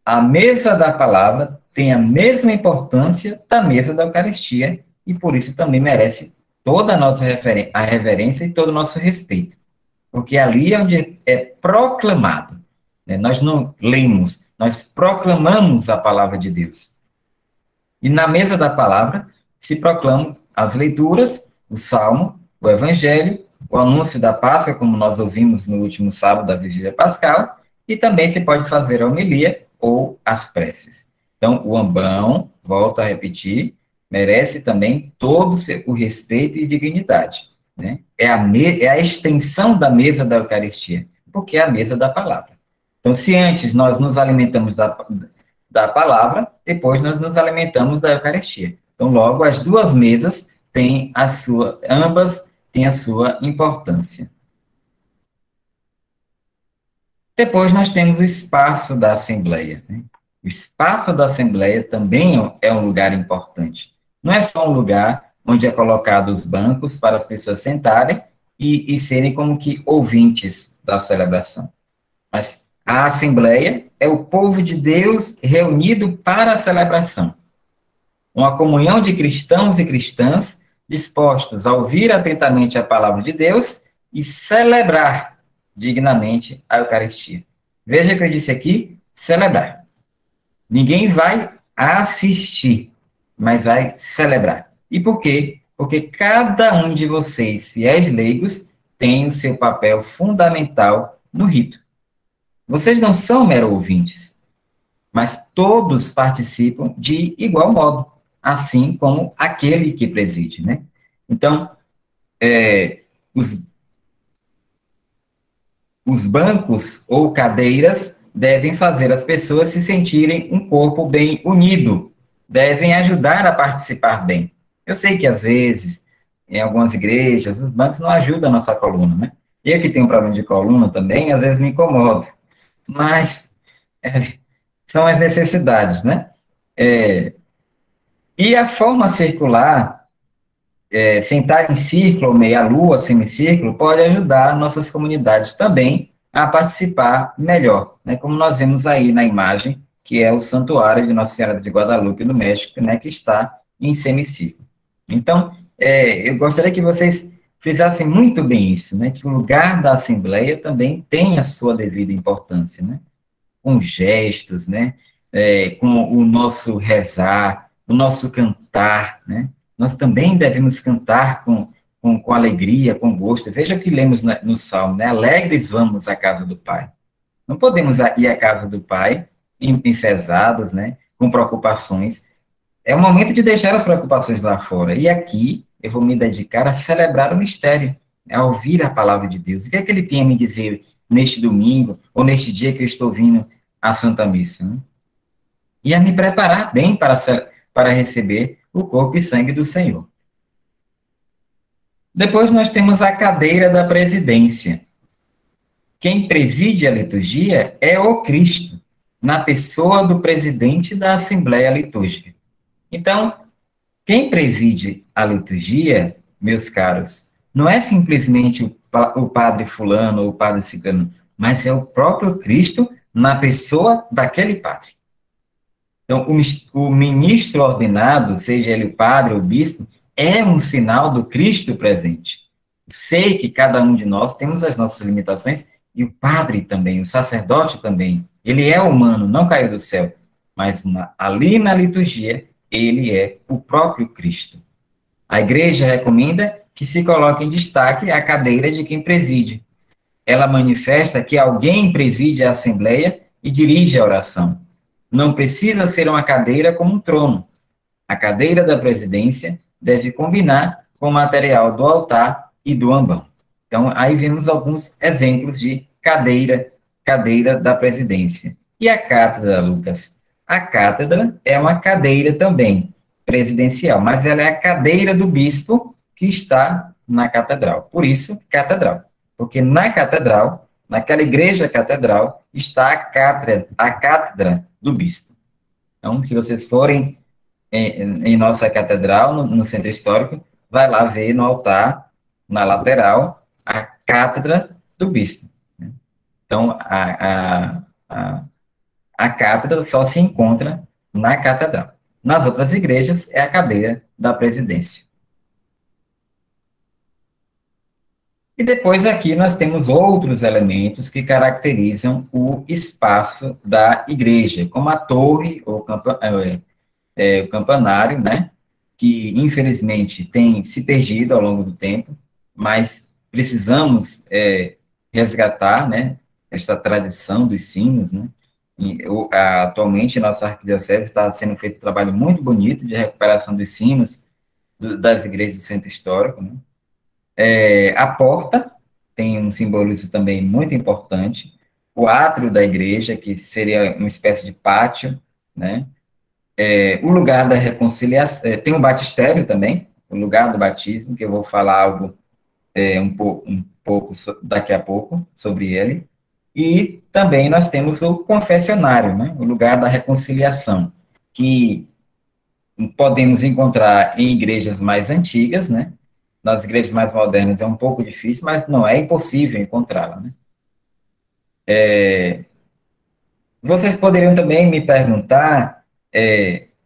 a mesa da palavra tem a mesma importância da mesa da Eucaristia e por isso também merece toda a nossa a reverência e todo o nosso respeito. Porque ali é onde é proclamado. Né? Nós não lemos, nós proclamamos a palavra de Deus. E na mesa da palavra se proclamam as leituras, o salmo, o evangelho, o anúncio da Páscoa, como nós ouvimos no último sábado da Vigília Pascal, e também se pode fazer a homilia ou as preces. Então, o ambão, volto a repetir, merece também todo o respeito e dignidade. Né? É a extensão da mesa da Eucaristia, porque é a mesa da palavra. Então, se antes nós nos alimentamos da palavra, depois nós nos alimentamos da Eucaristia. Então, logo, as duas mesas têm ambas têm a sua importância. Depois nós temos o espaço da Assembleia. Né? O espaço da Assembleia também é um lugar importante. Não é só um lugar onde é colocado os bancos para as pessoas sentarem e serem como que ouvintes da celebração. Mas a Assembleia é o povo de Deus reunido para a celebração. Uma comunhão de cristãos e cristãs dispostos a ouvir atentamente a palavra de Deus e celebrar dignamente a Eucaristia. Veja que eu disse aqui, celebrar. Ninguém vai assistir, mas vai celebrar. E por quê? Porque cada um de vocês, fiéis leigos, tem o seu papel fundamental no rito. Vocês não são mero ouvintes, mas todos participam de igual modo, assim como aquele que preside, né? Então, os bancos ou cadeiras devem fazer as pessoas se sentirem um corpo bem unido, devem ajudar a participar bem. Eu sei que, às vezes, em algumas igrejas, os bancos não ajudam a nossa coluna, né? Eu que tenho problema de coluna também, às vezes me incomoda. Mas são as necessidades, né? E a forma circular, sentar em círculo, meia-lua, semicírculo, pode ajudar nossas comunidades também a participar melhor, né? Como nós vemos aí na imagem, que é o santuário de Nossa Senhora de Guadalupe, no México, né? Que está em semicírculo. Então, eu gostaria que vocês frisassem muito bem isso, né? Que o lugar da Assembleia também tem a sua devida importância, né? Com gestos, né? Com o nosso rezar, o nosso cantar, né? Nós também devemos cantar com alegria, com gosto. Veja o que lemos no Salmo, né? Alegres vamos à casa do Pai. Não podemos ir à casa do Pai enfesados, né? Com preocupações. É o momento de deixar as preocupações lá fora. E aqui eu vou me dedicar a celebrar o mistério, a ouvir a palavra de Deus. O que é que ele tem a me dizer neste domingo, ou neste dia que eu estou vindo à Santa Missa? Né? E a me preparar bem para receber o corpo e sangue do Senhor. Depois nós temos a cadeira da presidência. Quem preside a liturgia é o Cristo, na pessoa do presidente da Assembleia Litúrgica. Então, quem preside a liturgia, meus caros, não é simplesmente o padre fulano ou o padre ciclano, mas é o próprio Cristo na pessoa daquele padre. Então, o ministro ordenado, seja ele o padre ou o bispo, é um sinal do Cristo presente. Sei que cada um de nós temos as nossas limitações, e o padre também, o sacerdote também. Ele é humano, não caiu do céu, mas ali na liturgia, ele é o próprio Cristo. A igreja recomenda que se coloque em destaque a cadeira de quem preside. Ela manifesta que alguém preside a assembleia e dirige a oração. Não precisa ser uma cadeira como um trono. A cadeira da presidência deve combinar com o material do altar e do ambão. Então, aí vemos alguns exemplos de cadeira da presidência. E a cátedra, Lucas? A cátedra é uma cadeira também presidencial, mas ela é a cadeira do bispo que está na catedral. Por isso, catedral. Porque na catedral naquela igreja catedral, está a cátedra do bispo. Então, se vocês forem em nossa catedral, no centro histórico, vai lá ver no altar, na lateral, a cátedra do bispo. Né? Então, a cátedra só se encontra na catedral. Nas outras igrejas, é a cadeira da presidência. E depois aqui nós temos outros elementos que caracterizam o espaço da igreja, como a torre, ou o campanário, né, que infelizmente tem se perdido ao longo do tempo, mas precisamos resgatar, né, esta tradição dos sinos, né. Atualmente, nossa arquidiocese está sendo feito um trabalho muito bonito de recuperação dos sinos das igrejas do centro histórico, né. A porta tem um simbolismo também muito importante, o átrio da igreja, que seria uma espécie de pátio, né, o lugar da reconciliação, tem o batistério também, o lugar do batismo, que eu vou falar algo um pouco daqui a pouco sobre ele, e também nós temos o confessionário, né, o lugar da reconciliação, que podemos encontrar em igrejas mais antigas, né, nas igrejas mais modernas é um pouco difícil, mas não é impossível encontrá-la, né. Vocês poderiam também me perguntar,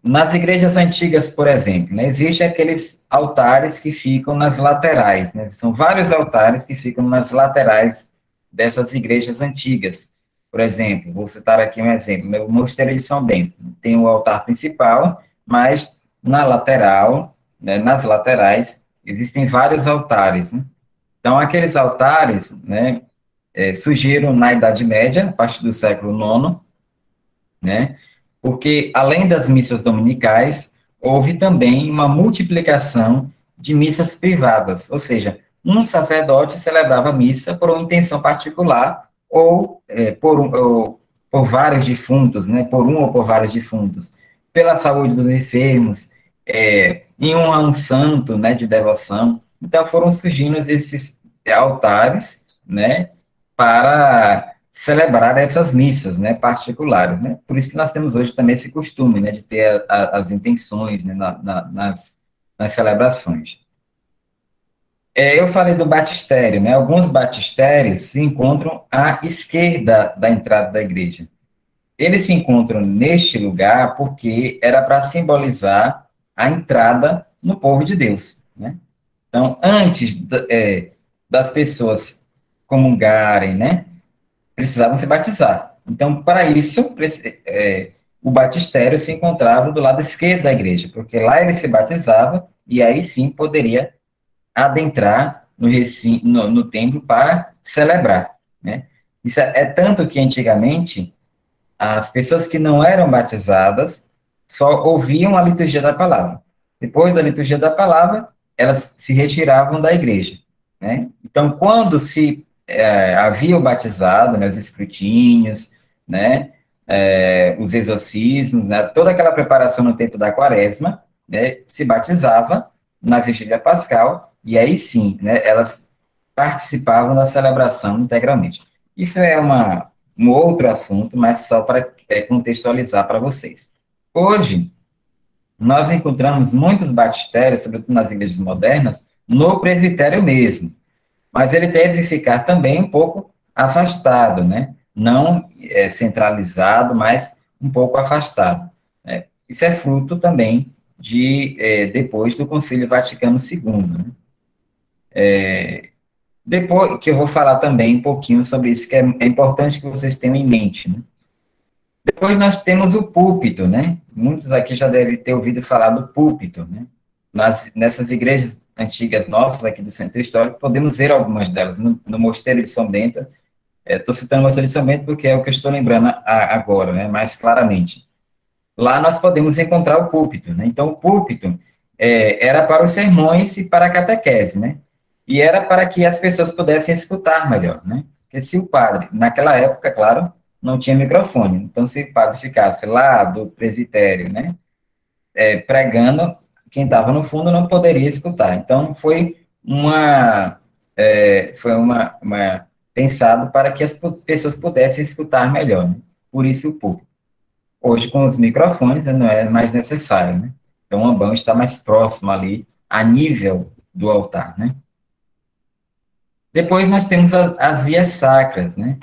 nas igrejas antigas, por exemplo, né, existem aqueles altares que ficam nas laterais, né, são vários altares que ficam nas laterais dessas igrejas antigas. Por exemplo, vou citar aqui um exemplo, o Mosteiro de São Bento, tem o altar principal, mas na lateral, né, nas laterais, existem vários altares, né. Então, aqueles altares, né, surgiram na Idade Média, a partir do século IX, né, porque, além das missas dominicais, houve também uma multiplicação de missas privadas, ou seja, um sacerdote celebrava a missa por uma intenção particular, ou por vários defuntos, né, por um ou por vários defuntos, pela saúde dos enfermos, em honra a um santo, né, de devoção. Então, foram surgindo esses altares, né, para celebrar essas missas, né, particulares, né. Por isso que nós temos hoje também esse costume, né, de ter as intenções, né, nas celebrações. Eu falei do batistério, né, alguns batistérios se encontram à esquerda da entrada da igreja. Eles se encontram neste lugar porque era para simbolizar a entrada no povo de Deus, né. Então, antes das pessoas comungarem, né, precisavam se batizar. Então, para isso, o batistério se encontrava do lado esquerdo da igreja, porque lá ele se batizava e aí sim poderia adentrar no templo para celebrar, né. Isso é tanto que antigamente as pessoas que não eram batizadas só ouviam a liturgia da palavra. Depois da liturgia da palavra, elas se retiravam da igreja, né. Então, quando havia o batizado, né, os escrutínios, né, os exorcismos, né, toda aquela preparação no tempo da quaresma, né, se batizava na vigília pascal, e aí sim, né, elas participavam da celebração integralmente. Isso é um outro assunto, mas só para contextualizar para vocês. Hoje, nós encontramos muitos batistérios, sobretudo nas igrejas modernas, no presbitério mesmo, mas ele deve ficar também um pouco afastado, né? Não centralizado, mas um pouco afastado, né? Isso é fruto também depois do Concílio Vaticano II, né? Depois que eu vou falar também um pouquinho sobre isso, que é importante que vocês tenham em mente, né? Depois nós temos o púlpito, né? Muitos aqui já devem ter ouvido falar do púlpito, né? Nessas igrejas antigas nossas aqui do Centro Histórico, podemos ver algumas delas. No Mosteiro de São Bento, estou citando o Mosteiro de São Bento porque é o que eu estou lembrando agora, né? Mais claramente. Lá nós podemos encontrar o púlpito, né? Então, o púlpito era para os sermões e para a catequese, né? E era para que as pessoas pudessem escutar melhor, né? Porque se o padre, naquela época, claro, não tinha microfone, então se o padre ficasse lá do presbitério, né, pregando, quem estava no fundo não poderia escutar. Então, foi uma pensado para que as pessoas pudessem escutar melhor, né? Por isso o púlpito. Hoje, com os microfones, né, não é mais necessário, né? Então, o ambão está mais próximo ali, a nível do altar, né? Depois nós temos as vias sacras, né?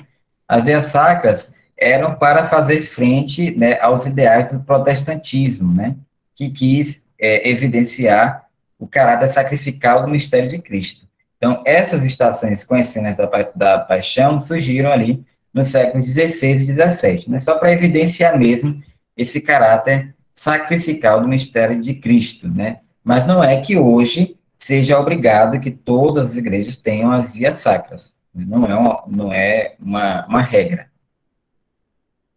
As vias sacras eram para fazer frente, né, aos ideais do protestantismo, né? Que quis evidenciar o caráter sacrificial do mistério de Cristo. Então, essas estações conhecidas da paixão surgiram ali no século XVI e XVII, né? Só para evidenciar mesmo esse caráter sacrificial do mistério de Cristo, né? Mas não é que hoje seja obrigado que todas as igrejas tenham as vias sacras. Não é uma regra.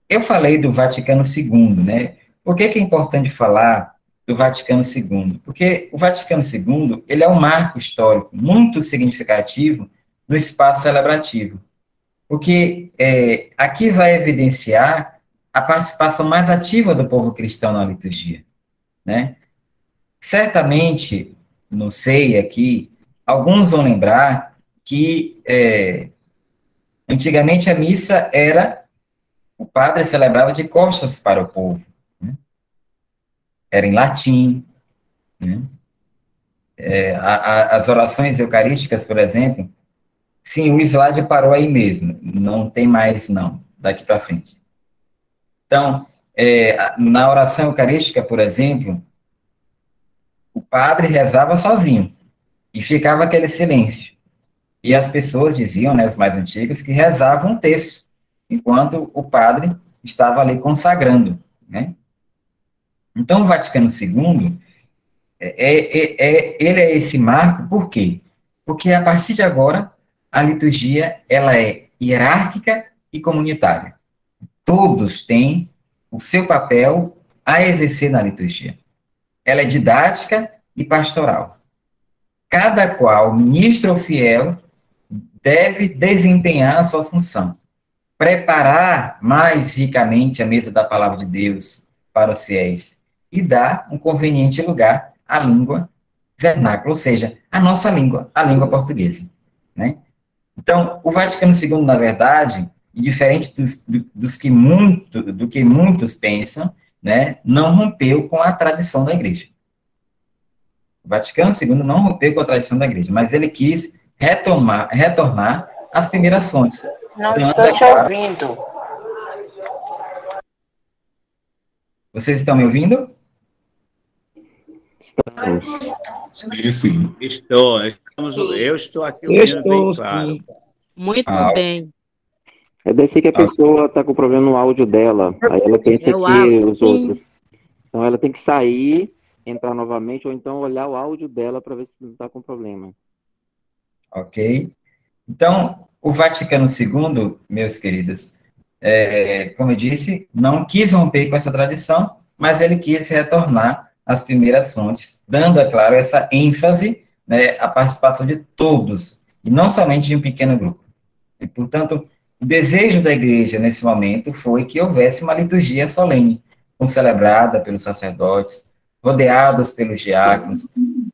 Eu falei do Vaticano II, né? Por que é importante falar do Vaticano II? Porque o Vaticano II, ele é um marco histórico muito significativo no espaço celebrativo. Porque aqui vai evidenciar a participação mais ativa do povo cristão na liturgia, né? Certamente, não sei aqui, alguns vão lembrar que antigamente a missa o padre celebrava de costas para o povo, né? Era em latim, né? As orações eucarísticas, por exemplo, sim, o slide parou aí mesmo, não tem mais não, daqui para frente. Então, na oração eucarística, por exemplo, o padre rezava sozinho, e ficava aquele silêncio. E as pessoas diziam, né, os mais antigos, que rezavam um terço, enquanto o padre estava ali consagrando, né? Então, o Vaticano II, ele é esse marco, por quê? Porque, a partir de agora, a liturgia, ela é hierárquica e comunitária. Todos têm o seu papel a exercer na liturgia. Ela é didática e pastoral. Cada qual, ministro ou fiel, deve desempenhar a sua função. Preparar mais ricamente a mesa da palavra de Deus para os fiéis e dar um conveniente lugar à língua vernácula, ou seja, a nossa língua, a língua portuguesa, né? Então, o Vaticano II, na verdade, diferente do que muitos pensam, né, não rompeu com a tradição da igreja. O Vaticano II não rompeu com a tradição da igreja, mas ele quis retornar às primeiras fontes. Não estou te ouvindo. Vocês estão me ouvindo? Sim. Eu estou aqui ouvindo bem claro. Muito bem. Deve ser que a pessoa está com problema no áudio dela. Aí ela pensa que os outros. Então ela tem que sair, entrar novamente, ou então olhar o áudio dela para ver se não está com problema. Ok. Então, o Vaticano II, meus queridos, como eu disse, não quis romper com essa tradição, mas ele quis retornar às primeiras fontes, dando, é claro, essa ênfase, né, à participação de todos, e não somente de um pequeno grupo. E, portanto, o desejo da igreja, nesse momento, foi que houvesse uma liturgia solene, celebrada pelos sacerdotes, rodeados pelos diáconos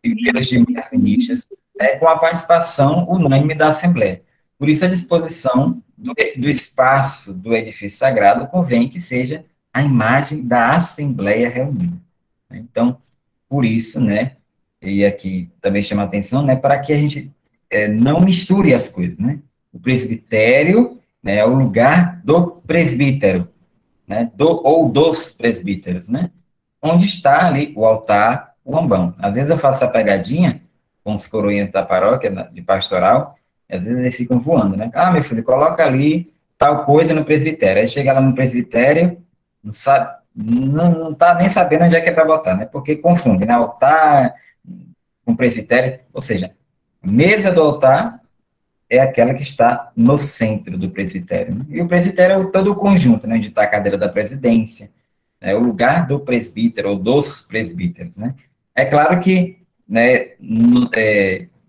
e pelos demais ministros, com a participação unânime da Assembleia. Por isso, a disposição do espaço do edifício sagrado convém que seja a imagem da Assembleia reunida. Então, por isso, né, e aqui também chama a atenção, né, para que a gente não misture as coisas, né? O presbitério, né, é o lugar do presbítero, né, ou dos presbíteros, né? Onde está ali o altar, o ambão. Às vezes eu faço a pegadinha com os coroinhas da paróquia, de pastoral, e às vezes eles ficam voando, né? Ah, meu filho, coloca ali tal coisa no presbitério. Aí chega lá no presbitério, não sabe, não tá nem sabendo onde é que é para botar, né? Porque confunde, né? Altar com presbitério, ou seja, a mesa do altar é aquela que está no centro do presbitério, né? E o presbitério é todo o conjunto, né? Onde está a cadeira da presidência, né? O lugar do presbítero ou dos presbíteros, né? É claro que, né,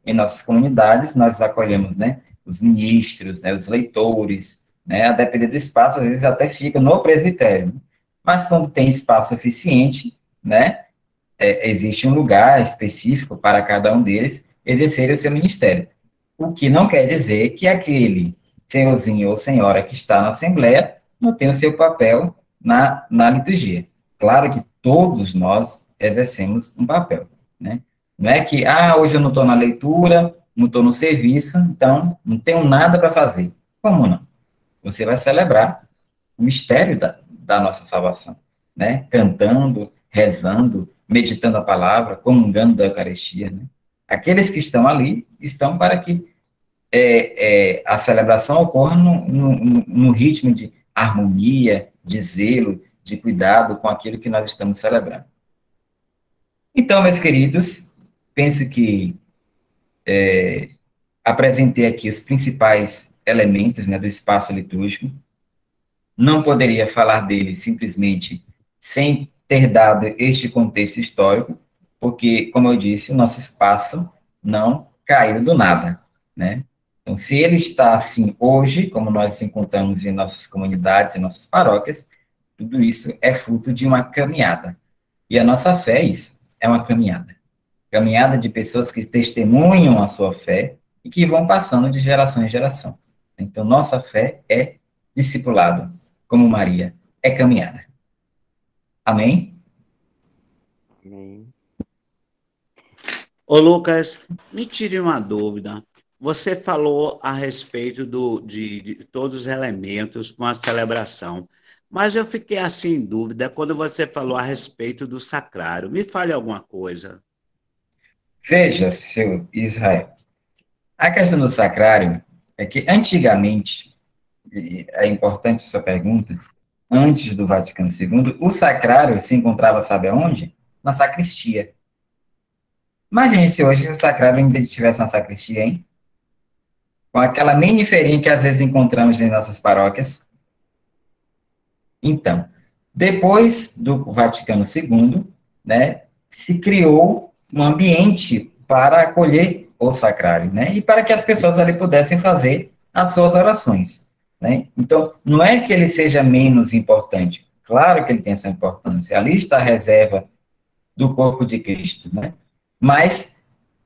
em nossas comunidades, nós acolhemos, né, os ministros, né, os leitores, né, a depender do espaço, às vezes até fica no presbitério, né? Mas quando tem espaço suficiente, né, existe um lugar específico para cada um deles exercer o seu ministério. O que não quer dizer que aquele senhorzinho ou senhora que está na Assembleia não tem o seu papel na liturgia. Claro que todos nós exercemos um papel, né? Não é que, hoje eu não estou na leitura, não estou no serviço, então não tenho nada para fazer. Como não? Você vai celebrar o mistério da nossa salvação, né? Cantando, rezando, meditando a palavra, comungando da Eucaristia, né? Aqueles que estão ali estão para que a celebração ocorra no ritmo de harmonia, de zelo, de cuidado com aquilo que nós estamos celebrando. Então, meus queridos, penso que apresentei aqui os principais elementos, né, do espaço litúrgico. Não poderia falar dele simplesmente sem ter dado este contexto histórico, porque, como eu disse, o nosso espaço não caiu do nada, né? Então, se ele está assim hoje, como nós nos encontramos em nossas comunidades, em nossas paróquias, tudo isso é fruto de uma caminhada. E a nossa fé é isso, é uma caminhada. Caminhada de pessoas que testemunham a sua fé e que vão passando de geração em geração. Então, nossa fé é discipulado, como Maria, é caminhada. Amém? Amém. Ô, Lucas, me tire uma dúvida. Você falou a respeito de todos os elementos com a celebração, mas eu fiquei assim em dúvida quando você falou a respeito do sacrário. Me fale alguma coisa. Veja, seu Israel, a questão do sacrário é que antigamente, e é importante essa pergunta, antes do Vaticano II, o sacrário se encontrava, sabe aonde? Na sacristia. Imagine se hoje o sacrário ainda estivesse na sacristia, hein? Com aquela mini feirinha que às vezes encontramos em nossas paróquias. Então, depois do Vaticano II, né, se criou um ambiente para acolher o sacrário, né, e para que as pessoas ali pudessem fazer as suas orações, né. Então, não é que ele seja menos importante, claro que ele tem essa importância, ali está a reserva do corpo de Cristo, né, mas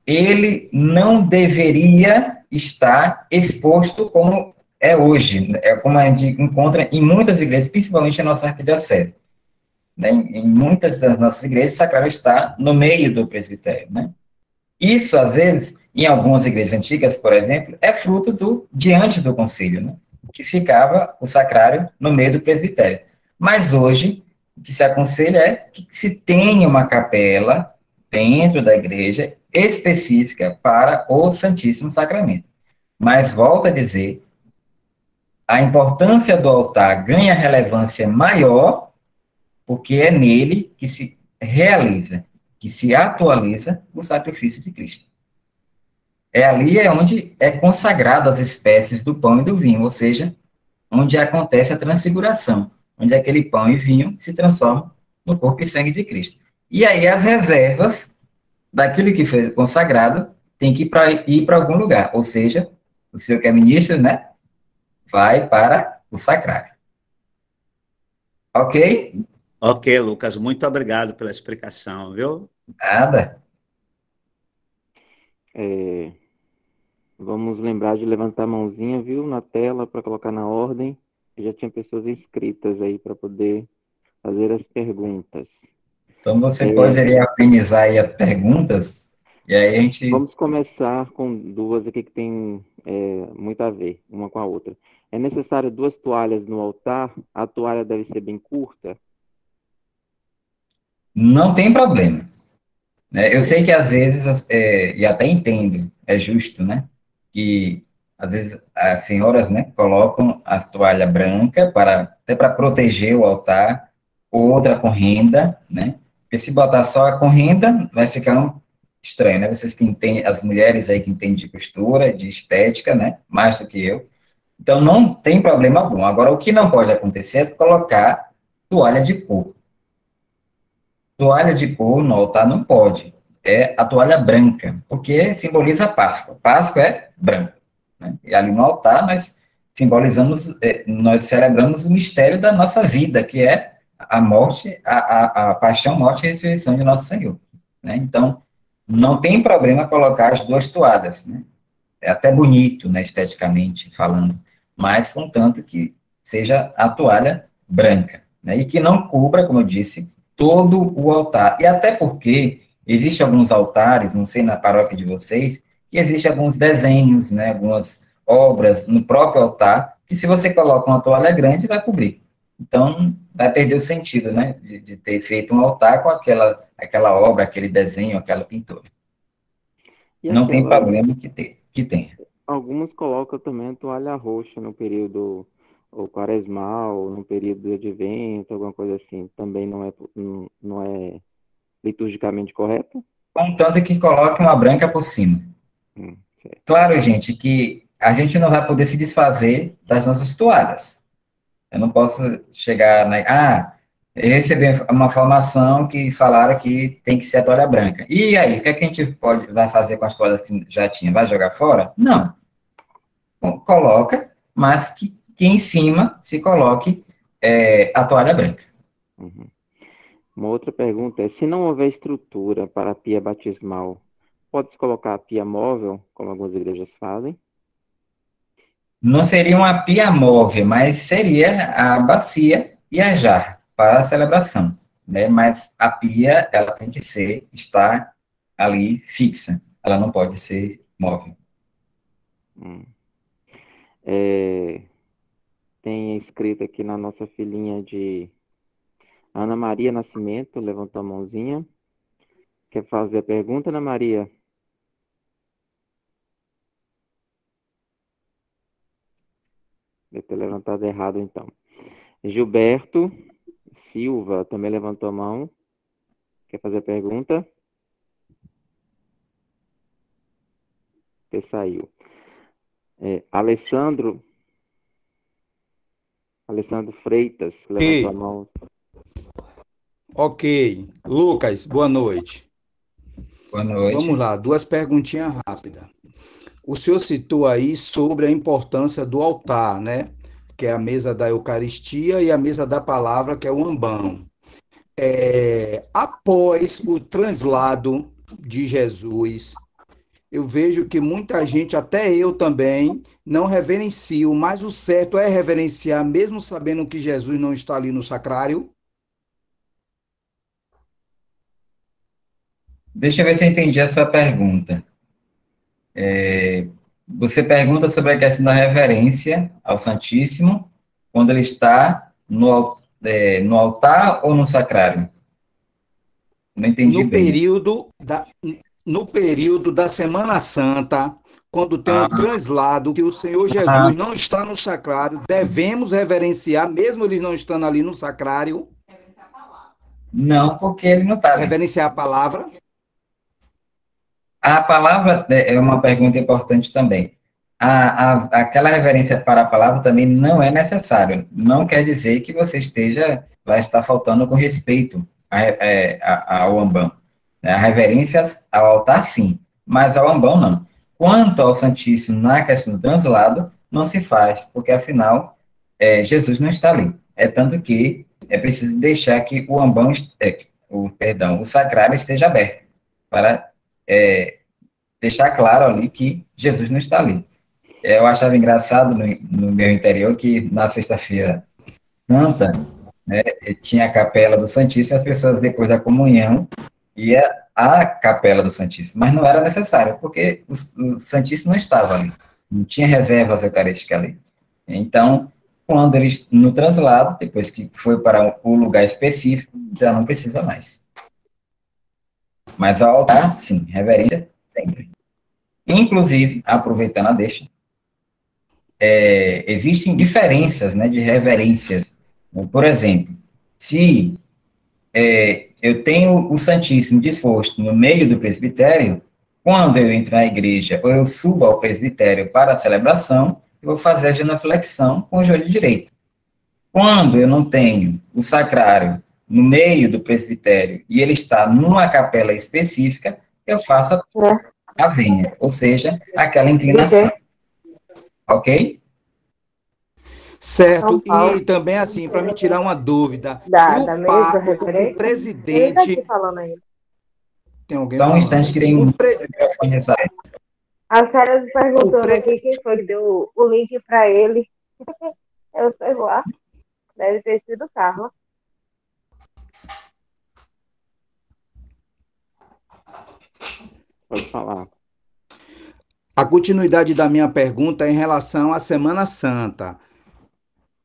ele não deveria estar exposto como é hoje, como a gente encontra em muitas igrejas, principalmente na nossa arquidiocese. Né? Em muitas das nossas igrejas, o sacrário está no meio do presbitério. Né? Isso, às vezes, em algumas igrejas antigas, por exemplo, é fruto diante do concílio, né? Que ficava o sacrário no meio do presbitério. Mas hoje, o que se aconselha é que se tenha uma capela dentro da igreja específica para o Santíssimo Sacramento. Mas, volto a dizer, a importância do altar ganha relevância maior porque é nele que se realiza, que se atualiza o sacrifício de Cristo. Ali onde é consagrado as espécies do pão e do vinho, ou seja, onde acontece a transfiguração, onde aquele pão e vinho se transformam no corpo e sangue de Cristo. E aí as reservas daquilo que foi consagrado tem que ir para algum lugar, ou seja, o senhor que é ministro, né, vai para o sacrário. Ok? Ok, Lucas, muito obrigado pela explicação, viu? Nada. Vamos lembrar de levantar a mãozinha, viu, na tela para colocar na ordem. Já tinha pessoas inscritas aí para poder fazer as perguntas. Então você poderia organizar aí as perguntas e aí a gente... Vamos começar com duas aqui que tem muito a ver, uma com a outra. É necessário 2 toalhas no altar? A toalha deve ser bem curta? Não tem problema. Eu sei que às vezes, e até entendo, é justo, né? Que às vezes as senhoras, né, colocam a toalha branca até para proteger o altar, outra com renda, né? Porque se botar só a com renda, vai ficar estranho, né? Vocês que entendem, as mulheres aí que entendem de costura, de estética, né? Mais do que eu. Então, não tem problema algum. Agora, o que não pode acontecer é colocar toalha de couro. Toalha de couro no altar não pode. É a toalha branca, porque simboliza a Páscoa. Páscoa é branco. Né? E ali no altar nós simbolizamos, nós celebramos o mistério da nossa vida, que é a morte, a paixão, morte e ressurreição de nosso Senhor. Né? Então, não tem problema colocar as 2 toalhas. Né? É até bonito, né, esteticamente falando. mas contanto que seja a toalha branca, né? E que não cubra, como eu disse, todo o altar. E até porque existem alguns altares, não sei na paróquia de vocês, que existem alguns desenhos, né, algumas obras no próprio altar, que se você coloca uma toalha grande, vai cobrir. Então, vai perder o sentido, né, de ter feito um altar com aquela obra, aquele desenho, aquela pintura. E Não tem aquela, problema que tenha. alguns colocam também a toalha roxa no período ou quaresmal, no período do advento, alguma coisa assim. Também não é liturgicamente correto? Contanto que coloque uma branca por cima. Certo. Claro, gente, que a gente não vai poder se desfazer das nossas toalhas. Eu não posso chegar eu recebi uma formação que falaram que tem que ser a toalha branca. E aí, o que é que a gente vai fazer com as toalhas que já tinha? Vai jogar fora? Não. Coloca, mas que em cima se coloque a toalha branca. Uhum. Uma outra pergunta é, se não houver estrutura para a pia batismal, pode-se colocar a pia móvel, como algumas igrejas fazem? Não seria uma pia móvel, mas seria a bacia e a jarra para a celebração, né? Mas a pia, ela tem que estar ali fixa, ela não pode ser móvel. Tem escrito aqui na nossa filhinha de Ana Maria Nascimento, levantou a mãozinha. Quer fazer a pergunta, Ana Maria? Deve ter levantado errado, então. Gilberto Silva também levantou a mão. Quer fazer a pergunta? Você saiu. Alessandro Freitas levantou a mão. Ok. Lucas, boa noite. Boa noite. Vamos lá, 2 perguntinhas rápidas. O senhor citou aí sobre a importância do altar, né? Que é a mesa da Eucaristia e a mesa da palavra, que é o ambão. Após o translado de Jesus, eu vejo que muita gente, até eu também, não reverencio, mas o certo é reverenciar, mesmo sabendo que Jesus não está ali no sacrário. Deixa eu ver se eu entendi a sua pergunta. Você pergunta sobre a questão da reverência ao Santíssimo quando ele está no altar ou no sacrário? Não entendi bem. No período da Semana Santa, quando tem um translado, que o Senhor Jesus não está no sacrário, devemos reverenciar, mesmo eles não estando ali no sacrário? Não, porque ele não está. Reverenciar a palavra? A palavra é uma pergunta importante também. Aquela reverência para a palavra também não é necessário. Não quer dizer que você vai estar faltando com respeito ao ambão. A reverência ao altar, sim, mas ao ambão, não. Quanto ao Santíssimo, na questão do translado, não se faz, porque, afinal, Jesus não está ali. É tanto que é preciso deixar que o ambão, o sacrário esteja aberto, para deixar claro ali que Jesus não está ali. Eu achava engraçado no meu interior que, na sexta-feira santa, né, tinha a capela do Santíssimo, e as pessoas, depois da comunhão, ia à capela do Santíssimo, mas não era necessário, porque o Santíssimo não estava ali, não tinha reservas eucarísticas ali. Então, quando eles, no translado, depois que foi para o lugar específico, já não precisa mais. Mas ao altar, sim, reverência sempre. Inclusive, aproveitando a deixa, existem diferenças, né, de reverências. Por exemplo, se eu tenho o Santíssimo disposto no meio do presbitério, quando eu entro na igreja ou eu subo ao presbitério para a celebração, eu vou fazer a genuflexão com o joelho direito. Quando eu não tenho o sacrário no meio do presbitério e ele está numa capela específica, eu faço a venha, ou seja, aquela inclinação. Ok? Certo. E também, assim, para me tirar uma dúvida, o presidente... Tem alguém Só um falando? instante que tem um microfone. A Sara perguntou aqui quem foi que deu o link para ele Eu sei lá. Deve ter sido Carla. Pode falar. A continuidade da minha pergunta é em relação à Semana Santa.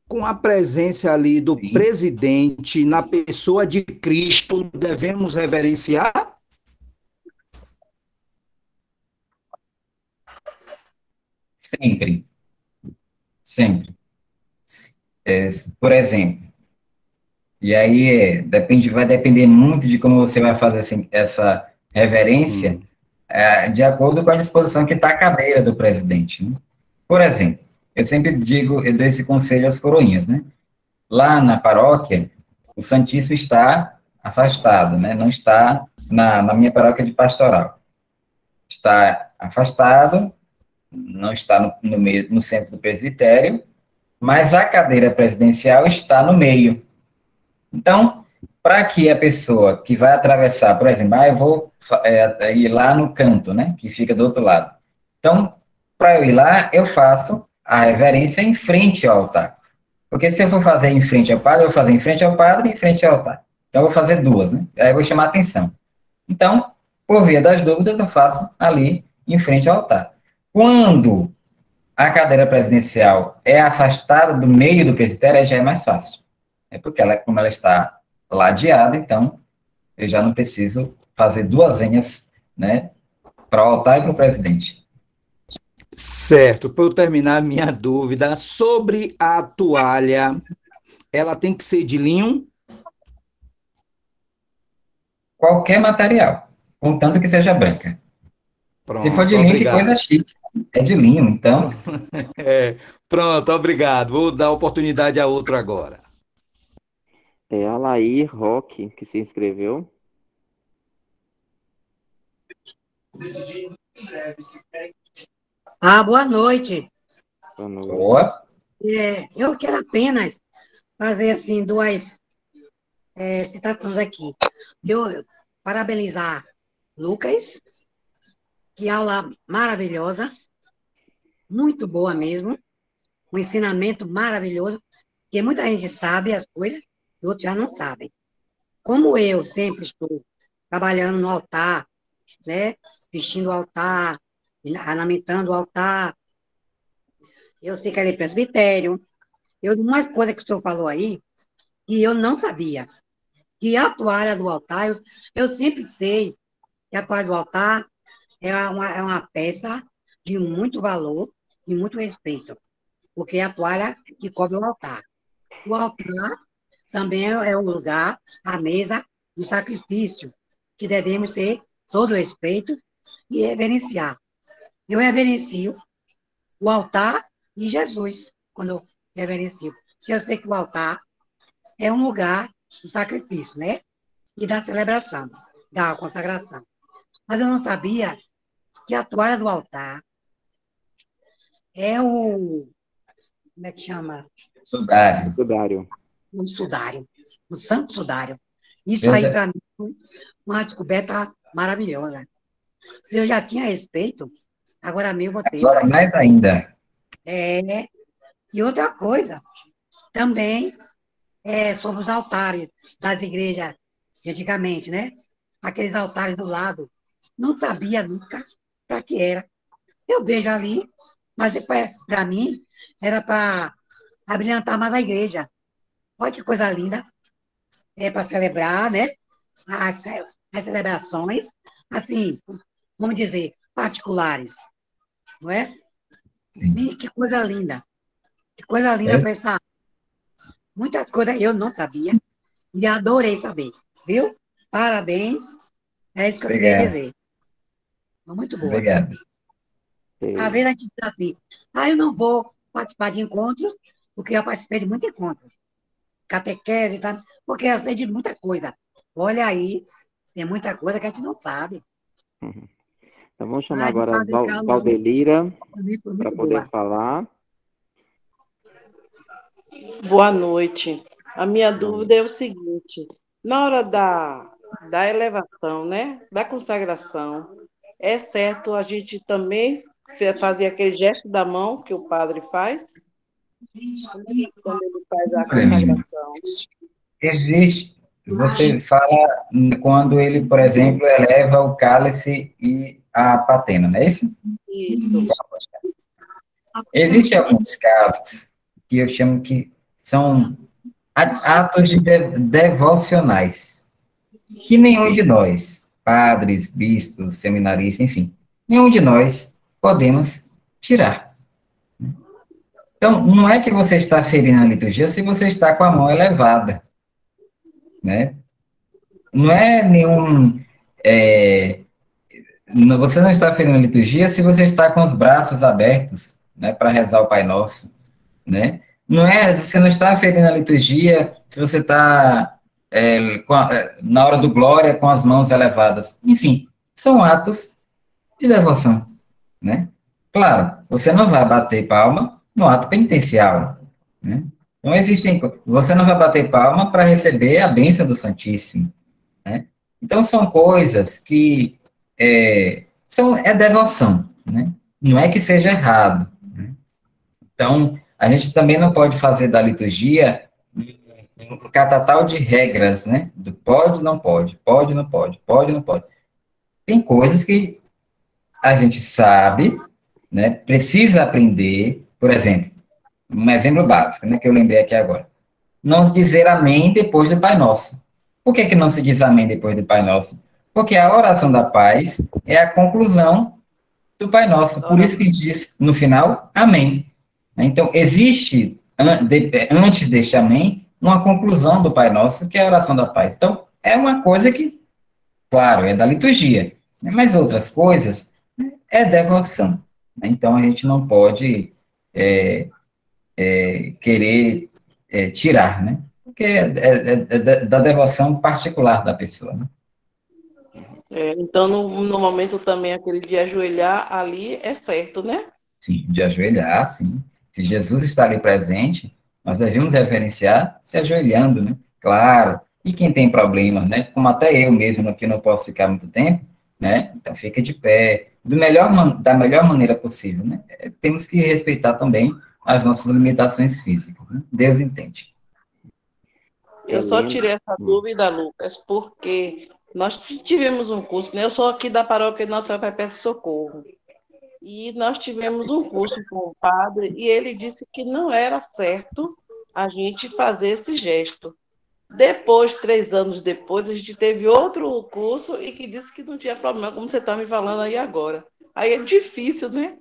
Com a presença ali do Sim, presidente na pessoa de Cristo, devemos reverenciar? sempre, sempre. É, por exemplo, e aí vai depender muito de como você vai fazer essa reverência, Sim. de acordo com a disposição que está a cadeira do presidente, né? Por exemplo, eu sempre digo, eu dou esse conselho às coroinhas, né? Lá na paróquia, o Santíssimo está afastado, né? Não está na minha paróquia de pastoral. Está afastado, não está no centro do presbitério, mas a cadeira presidencial está no meio. Então, para que a pessoa que vai atravessar, por exemplo, eu vou ir lá no canto, né, que fica do outro lado. Então, para eu ir lá, eu faço a reverência em frente ao altar. Porque se eu for fazer em frente ao padre, eu vou fazer em frente ao padre e em frente ao altar. Então, eu vou fazer duas, né? Aí eu vou chamar atenção. Então, por via das dúvidas, eu faço ali em frente ao altar. Quando a cadeira presidencial é afastada do meio do presbitério, aí já é mais fácil. É porque como ela está ladeada, então eu já não preciso fazer duas senhas, né, para o altar e para o presidente. Certo. Para eu terminar minha dúvida sobre a toalha, ela tem que ser de linho? Qualquer material, contanto que seja branca. Se for de Pronto, linho, que coisa obrigado. chique. É de linho, então. Pronto, obrigado. Vou dar oportunidade a outro agora. É a Laís Roque que se inscreveu. Boa noite. Boa noite. Boa. Eu quero apenas fazer assim duas citações aqui. Eu parabenizar Lucas, que aula maravilhosa, muito boa mesmo, um ensinamento maravilhoso, que muita gente sabe as coisas e outros já não sabem. Como eu sempre estou trabalhando no altar, né, vestindo o altar, ornamentando o altar, eu sei que ele é presbitério, umas coisas que o senhor falou aí, que eu não sabia. Que a toalha do altar, eu sempre sei que a toalha do altar é uma peça de muito valor e muito respeito, porque é a toalha que cobre o altar. O altar também é o lugar, a mesa do sacrifício, que devemos ter todo respeito e reverenciar. Eu reverencio o altar de Jesus, quando eu reverencio. Porque eu sei que o altar é um lugar do sacrifício, né? E da celebração, da consagração. Mas eu não sabia que a toalha do altar é o. Como é que chama? Sudário. Sudário. O sudário. O santo sudário. Isso Deus aí, é- para mim, foi uma descoberta maravilhosa. Se eu já tinha respeito, agora mesmo eu vou ter Agora mais. mais ainda. E outra coisa, também sobre os altares das igrejas de antigamente, né? Aqueles altares do lado. Não sabia nunca para que era. Eu vejo ali, mas para mim era para abrilhantar mais a igreja. Olha que coisa linda. É para celebrar, né? As celebrações, assim, vamos dizer, particulares, não é? E que coisa linda. Que coisa linda É, pensar. Muitas coisas eu não sabia e adorei saber, viu? Parabéns. É isso que eu queria Obrigado. dizer. Muito boa. Obrigado. Às vezes a gente diz assim, eu não vou participar de encontro, porque eu participei de muito encontro. Catequese e tal, porque eu sei de muita coisa. Olha aí, tem muita coisa que a gente não sabe. Então vamos chamar De agora a Padre Carlos, Valdelira também foi para muito poder boa. falar. Boa noite. A minha dúvida é o seguinte: na hora da elevação, né, da consagração, é certo a gente também fazer aquele gesto da mão que o padre faz? Quando ele faz a Olha, minha irmã, consagração. existe, você fala quando ele, por exemplo, eleva o cálice e a patena, não é isso? Isso. Existem alguns casos que eu chamo que são atos devocionais, que nenhum de nós, padres, bispos, seminaristas, enfim, nenhum de nós podemos tirar. Então, não é que você está ferindo a liturgia se você está com a mão elevada, né? Não é nenhum... você não está ferindo a liturgia se você está com os braços abertos, né, para rezar o Pai Nosso, né? Não é, você não está ferindo a liturgia se você está na hora do glória com as mãos elevadas. Enfim, são atos de devoção, né? Claro, você não vai bater palma no ato penitencial, né? Não existem, você não vai bater palma para receber a bênção do Santíssimo, né? Então são coisas que é devoção, né? Não é que seja errado, né? Então, a gente também não pode fazer da liturgia um catatal de regras, né? Do pode, não pode, pode, não pode, pode, não pode. Tem coisas que a gente sabe, né? Precisa aprender, por exemplo, um exemplo básico, né? Que eu lembrei aqui agora. Não dizer amém depois do Pai Nosso. Por que não se diz amém depois do Pai Nosso? Porque a oração da paz é a conclusão do Pai Nosso. Por isso que a gente diz no final, amém. Então, existe, antes deste amém, uma conclusão do Pai Nosso, que é a oração da paz. Então, é uma coisa que, claro, é da liturgia, né? Mas outras coisas é devoção. Então, a gente não pode querer tirar, né? Porque é da devoção particular da pessoa, né? Então, no momento também, aquele de ajoelhar ali é certo, né? Sim, de ajoelhar, sim. Se Jesus está ali presente, nós devemos reverenciar se ajoelhando, né? Claro. E quem tem problema, né? Como até eu mesmo, que não posso ficar muito tempo, né? Então fica de pé, da melhor maneira possível, né? Temos que respeitar também as nossas limitações físicas, né? Deus entende. Eu só tirei essa dúvida, Lucas, porque nós tivemos um curso, né? Eu sou aqui da paróquia Nossa Senhora Perpétua Socorro. E nós tivemos um curso com o padre e ele disse que não era certo a gente fazer esse gesto. Depois, 3 anos depois, a gente teve outro curso e que disse que não tinha problema, como você está me falando aí agora. Aí é difícil, né?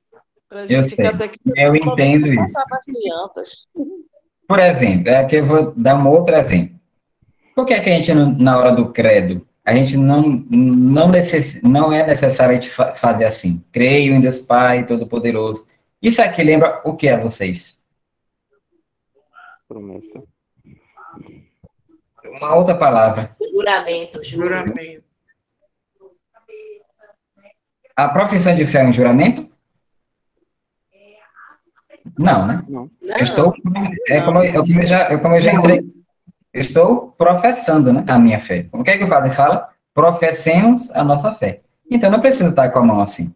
Para a Eu gente sei, até que eu entendo isso. passar para as crianças. Por exemplo, aqui eu vou dar um outro exemplo. Por que é que a gente, na hora do credo, a gente não é necessário a gente fazer assim? Creio em Deus Pai Todo-Poderoso. Isso aqui lembra o que a vocês? Promessa. Uma outra palavra. Juramento. A profissão de fé é um juramento? Não, né? Não. Eu estou, como eu já entrei, eu estou professando, né, a minha fé. O que é que o padre fala? Professemos a nossa fé. Então, não precisa estar com a mão assim,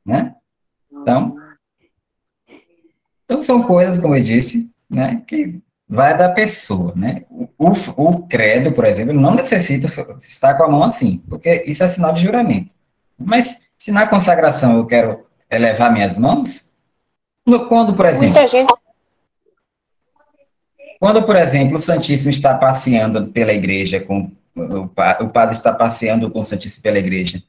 né? Então são coisas, como eu disse, né, que vai da pessoa, né? O credo, por exemplo, não necessita estar com a mão assim, porque isso é sinal de juramento. Mas, se na consagração eu quero elevar minhas mãos, quando, por exemplo, o Santíssimo está passeando pela igreja, o padre está passeando com o Santíssimo pela igreja,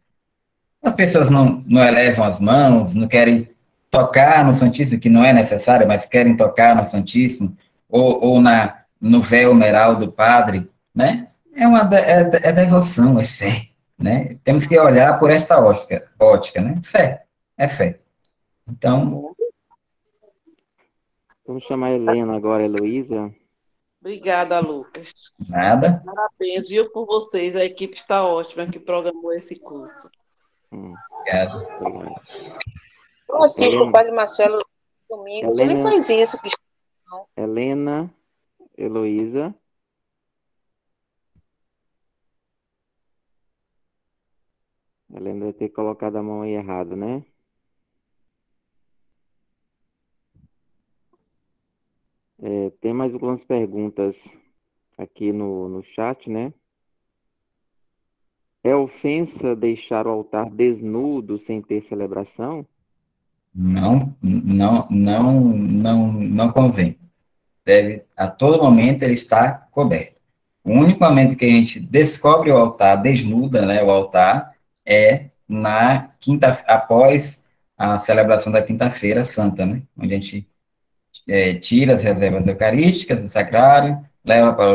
as pessoas não elevam as mãos, não querem tocar no Santíssimo, que não é necessário, mas querem tocar no Santíssimo, ou no véu meral do padre, né? É devoção, é fé, né? Temos que olhar por esta ótica, né? Fé, é fé. Então... Vamos chamar a Helena agora, Heloísa. Obrigada, Lucas. Nada. Parabéns, viu, por vocês. A equipe está ótima que programou esse curso. Obrigado. Eu assisto o Padre Marcelo Domingos. Ele faz isso. Helena, Heloísa. Helena deve ter colocado a mão aí errado, né? Tem mais algumas perguntas aqui no chat, né? É ofensa deixar o altar desnudo sem ter celebração? Não convém. Deve, a todo momento, ele está coberto. O único momento que a gente descobre o altar, desnuda, né, o altar, é na após a celebração da Quinta-feira Santa, né, onde a gente tira as reservas eucarísticas do sacrário, leva para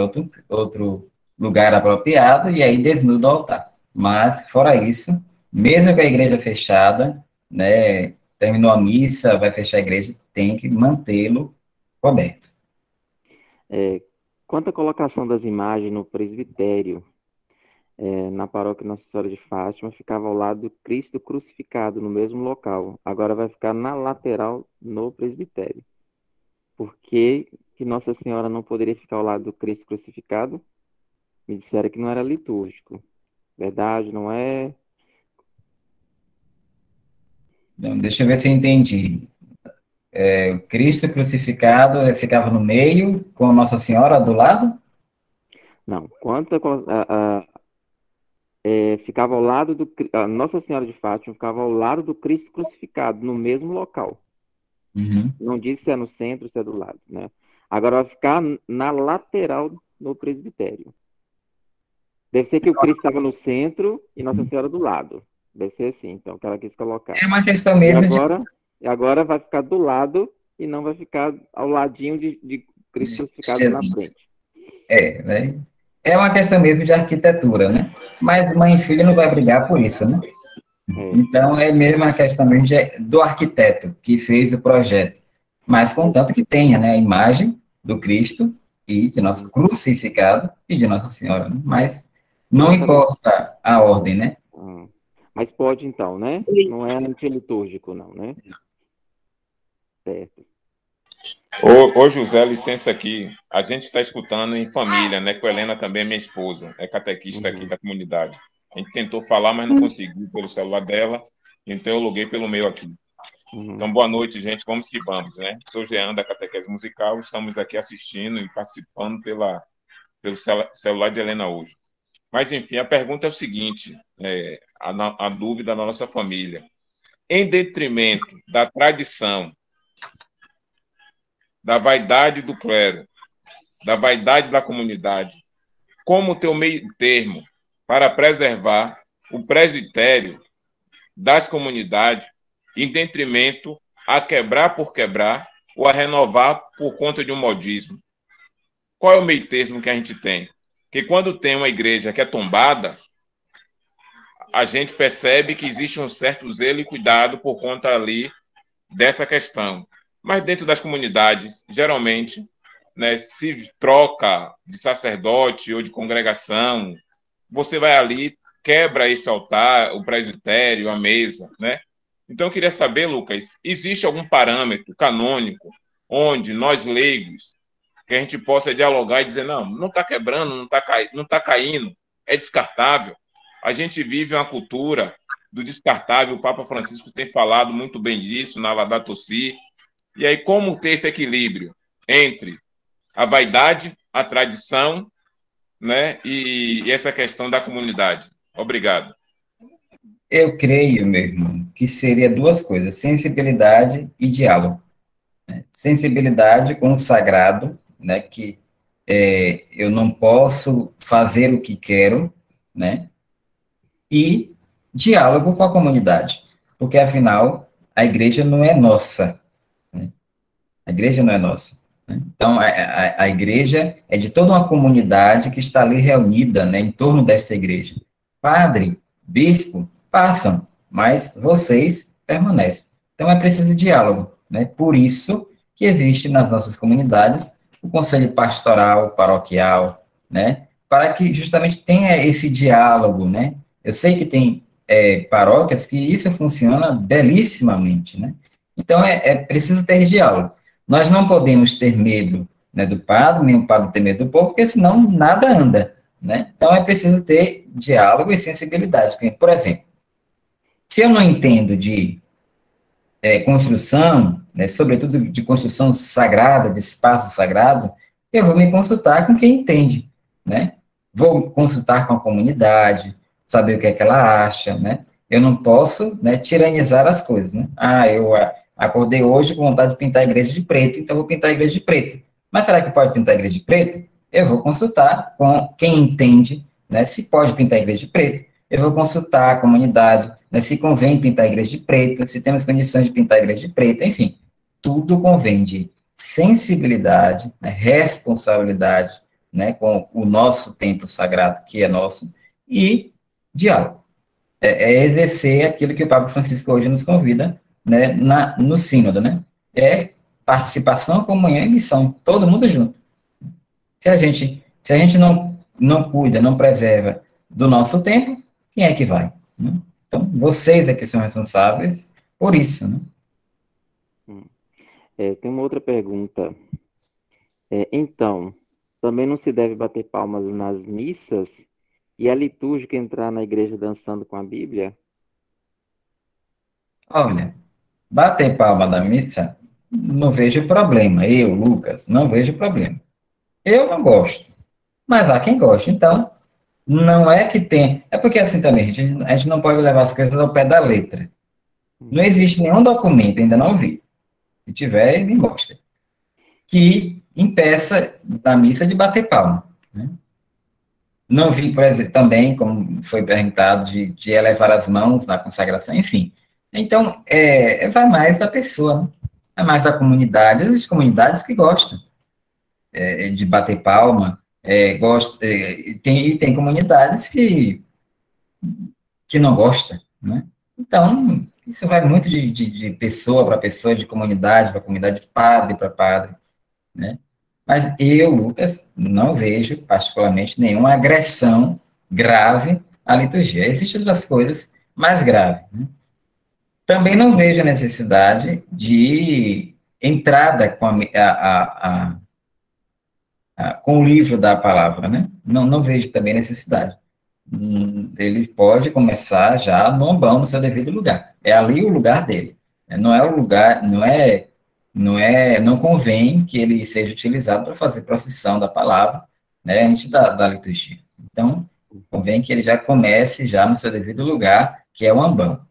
outro lugar apropriado e aí desnuda o altar. Mas, fora isso, mesmo com a igreja fechada, né, terminou a missa, vai fechar a igreja, tem que mantê-lo coberto. Quanto à colocação das imagens no presbitério, na paróquia Nossa Senhora de Fátima, ficava ao lado do Cristo crucificado, no mesmo local. Agora vai ficar na lateral, no presbitério. Por que Nossa Senhora não poderia ficar ao lado do Cristo crucificado? Me disseram que não era litúrgico. Verdade, não é? Então, deixa eu ver se eu entendi. O Cristo crucificado ficava no meio, com Nossa Senhora do lado? Não. Quanto ficava ao lado a Nossa Senhora de Fátima ficava ao lado do Cristo crucificado, no mesmo local. Uhum. Não disse se é no centro, se é do lado, né? Agora vai ficar na lateral no presbitério. Deve ser que o Cristo estava no centro e Nossa Senhora do lado. Deve ser assim, então, que ela quis colocar. É uma questão mesmo e agora vai ficar do lado e não vai ficar ao ladinho de Cristo crucificado na frente. Né? É uma questão mesmo de arquitetura, né? Mas mãe e filha não vai brigar por isso, né? Então, é mesmo uma questão mesmo do arquiteto que fez o projeto. Mas, contanto que tenha, né, a imagem do Cristo e de nosso crucificado e de Nossa Senhora, né? Mas não importa a ordem, né? Mas pode, então, né? Não é antilitúrgico, não, né? Certo. Ô, José, licença aqui. A gente está escutando em família, né? Com a Helena também, minha esposa, é catequista aqui da comunidade. A gente tentou falar, mas não conseguiu pelo celular dela, então eu loguei pelo meu aqui. Então, boa noite, gente. Vamos que vamos, né? Sou Jean, da Catequese Musical. Estamos aqui assistindo e participando pelo celular de Helena hoje. Mas, enfim, a pergunta é o seguinte, a dúvida da nossa família. Em detrimento da tradição, da vaidade do clero, da vaidade da comunidade, como ter o meio termo para preservar o presbitério das comunidades em detrimento a quebrar por quebrar ou a renovar por conta de um modismo? Qual é o meio termo que a gente tem? Que quando tem uma igreja que é tombada, a gente percebe que existe um certo zelo e cuidado por conta ali dessa questão. Mas dentro das comunidades, geralmente, né, se troca de sacerdote ou de congregação, você vai ali, quebra esse altar, o presbitério, a mesa, né? Então, eu queria saber, Lucas, existe algum parâmetro canônico onde nós leigos, que a gente possa dialogar e dizer, não está quebrando, não está caindo, é descartável. A gente vive uma cultura do descartável, o Papa Francisco tem falado muito bem disso, na Laudato Si. E aí, como ter esse equilíbrio entre a vaidade, a tradição, né, e essa questão da comunidade? Obrigado. Eu creio, meu irmão, que seria duas coisas, sensibilidade e diálogo. Sensibilidade com o sagrado, né, que eu não posso fazer o que quero, né, e diálogo com a comunidade, porque, afinal, a igreja não é nossa, né? A igreja não é nossa. Né? Então, a igreja é de toda uma comunidade que está ali reunida, né, em torno desta igreja. Padre, bispo, passam, mas vocês permanecem. Então, é preciso diálogo, né? Por isso que existe nas nossas comunidades o conselho pastoral, paroquial, né? Para que justamente tenha esse diálogo, né? Eu sei que tem paróquias que isso funciona belíssimamente, né? Então, é preciso ter diálogo. Nós não podemos ter medo, né, do padre, nem o padre ter medo do povo, porque senão nada anda, né? Então, é preciso ter diálogo e sensibilidade. Por exemplo, se eu não entendo de construção, né, sobretudo de construção sagrada, de espaço sagrado, eu vou me consultar com quem entende, né? Vou consultar com a comunidade, saber o que é que ela acha, né? Eu não posso, né, tiranizar as coisas, né? Eu acordei hoje com vontade de pintar a igreja de preto, então vou pintar a igreja de preto. Mas será que pode pintar a igreja de preto? Eu vou consultar com quem entende, né, se pode pintar a igreja de preto. Eu vou consultar a comunidade, né, se convém pintar a igreja de preto, se temos condições de pintar a igreja de preto, enfim. Tudo convém de sensibilidade, né, responsabilidade, né, com o nosso templo sagrado, que é nosso, e diálogo. É exercer aquilo que o Papa Francisco hoje nos convida, né, no sínodo, né? É participação, comunhão e missão, todo mundo junto. Se a gente não cuida, não preserva do nosso tempo, quem é que vai? Né? Então, vocês é que são responsáveis por isso, né? Tem uma outra pergunta. Então, também não se deve bater palmas nas missas e a litúrgica entrar na igreja dançando com a Bíblia? Olha, bater palma na missa, não vejo problema. Eu, Lucas, não vejo problema. Eu não gosto, mas há quem goste. Então, não é que tem... É porque assim também, a gente não pode levar as coisas ao pé da letra. Não existe nenhum documento, ainda não vi. Se tiver, me mostre. Que impeça na missa de bater palma. Né? Não vi, por exemplo, também, como foi perguntado, de elevar as mãos na consagração, enfim. Então, vai mais da pessoa, né? Vai mais da comunidade. Existem comunidades que gostam de bater palma, tem comunidades que não gostam, né? Então, isso vai muito de pessoa para pessoa, de comunidade para comunidade, de padre para padre, né? Mas eu, Lucas, não vejo, particularmente, nenhuma agressão grave à liturgia. Existem outras coisas mais graves, né? Também não vejo a necessidade de entrada com o livro da palavra, né? Não vejo também necessidade. Ele pode começar já no ambão, no seu devido lugar. É ali o lugar dele. Não é o lugar, não convém que ele seja utilizado para fazer procissão da palavra, né, antes da liturgia. Então, convém que ele já comece já no seu devido lugar, que é o ambão.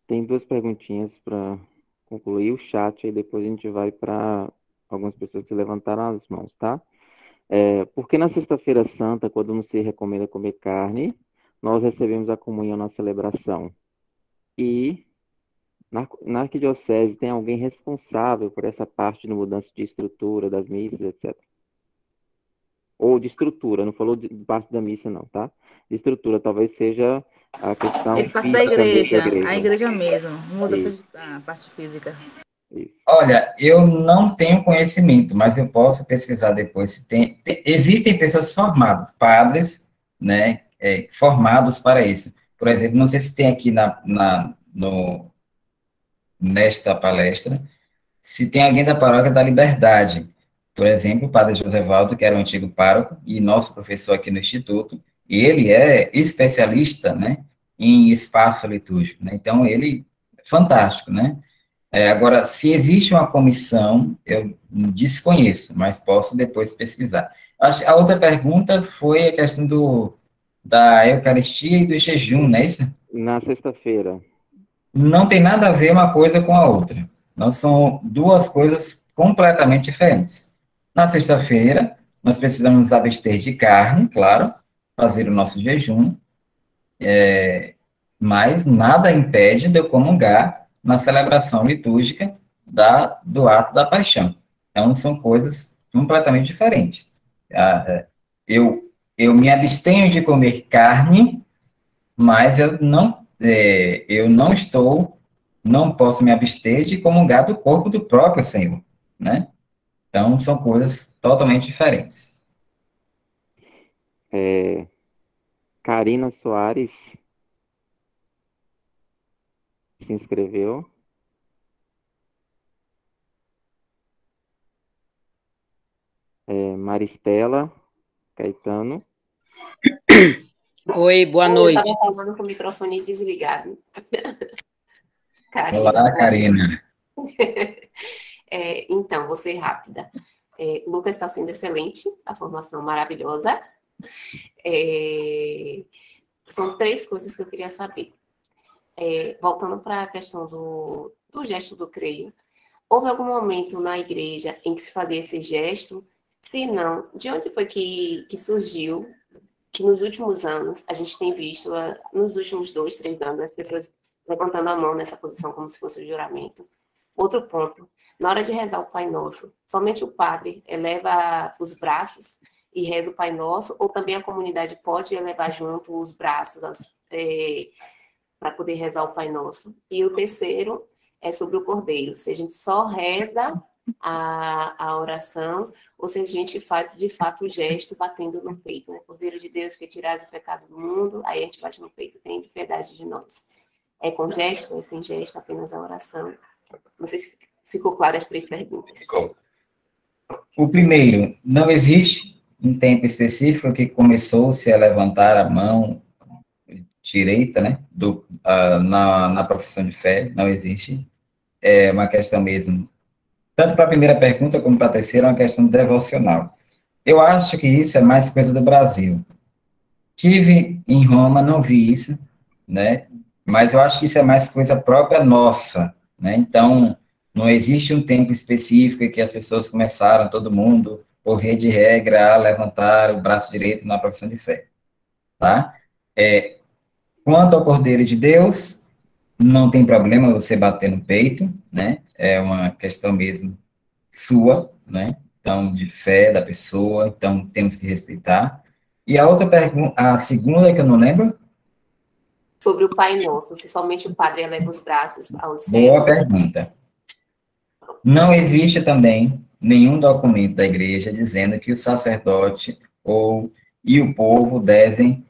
Tem duas perguntinhas para concluir o chat, e depois a gente vai para algumas pessoas que levantaram as mãos, tá? Porque na Sexta-feira Santa, quando não se recomenda comer carne, nós recebemos a comunhão na celebração. E na arquidiocese tem alguém responsável por essa parte de mudança de estrutura das missas, etc. Ou de estrutura, não falou de parte da missa, não, tá? De estrutura, talvez seja a questão Ele parte física da igreja, da igreja. a igreja mesmo, muda a parte física. Olha, eu não tenho conhecimento, mas eu posso pesquisar depois se tem. Existem pessoas formadas, padres, né, formados para isso. Por exemplo, não sei se tem aqui nesta palestra, se tem alguém da Paróquia da Liberdade. Por exemplo, o padre José Valdo, que era o antigo pároco e nosso professor aqui no Instituto, e ele é especialista, né, em espaço litúrgico, né? Então, ele é fantástico, né? Agora, se existe uma comissão, eu desconheço, mas posso depois pesquisar. A outra pergunta foi a questão da Eucaristia e do jejum, não é isso? Na sexta-feira. Não tem nada a ver uma coisa com a outra. Não são duas coisas completamente diferentes. Na sexta-feira, nós precisamos nos abster de carne, claro, fazer o nosso jejum, mas nada impede de eu comungar na celebração litúrgica do ato da paixão. Então, são coisas completamente diferentes. Eu me abstenho de comer carne, mas eu não posso me abster de comungar do corpo do próprio Senhor, né? Então, são coisas totalmente diferentes. Karina Soares se inscreveu. Maristela Caetano. Oi, boa noite. Eu estava falando com o microfone desligado. Karina. Olá, Karina. Então, vou ser rápida. Lucas está sendo excelente, a formação maravilhosa. São 3 coisas que eu queria saber. Voltando para a questão do gesto do creio, houve algum momento na igreja em que se fazia esse gesto? Se não, de onde foi que surgiu, que nos últimos anos, a gente tem visto, nos últimos 2, 3 anos, as pessoas levantando a mão nessa posição como se fosse o juramento? Outro ponto, na hora de rezar o Pai Nosso, somente o padre eleva os braços e reza o Pai Nosso, ou também a comunidade pode elevar junto os braços para poder rezar o Pai Nosso? E o terceiro é sobre o Cordeiro, se a gente só reza a oração, ou se a gente faz de fato o gesto batendo no peito, né? Cordeiro de Deus que tirais o pecado do mundo, aí a gente bate no peito, tem piedade de nós. É com gesto, é sem gesto, apenas a oração? Não sei se ficou claro as 3 perguntas. Ficou. O primeiro, não existe um tempo específico que começou-se a levantar a mão direita, né, na profissão de fé, não existe. É uma questão mesmo, tanto para a primeira pergunta como para a terceira, é uma questão devocional. Eu acho que isso é mais coisa do Brasil. Tive em Roma, não vi isso, né, mas eu acho que isso é mais coisa própria nossa, né, então não existe um tempo específico em que as pessoas começaram, todo mundo, por via de regra, a levantar o braço direito na profissão de fé, tá? Quanto ao Cordeiro de Deus, não tem problema você bater no peito, né? É uma questão mesmo sua, né? Então, de fé da pessoa, então temos que respeitar. E a outra pergunta, a segunda que eu não lembro? Sobre o Pai Nosso, se somente o padre eleva os braços aos céus. Boa pergunta. Não existe também nenhum documento da igreja dizendo que o sacerdote e o povo devem,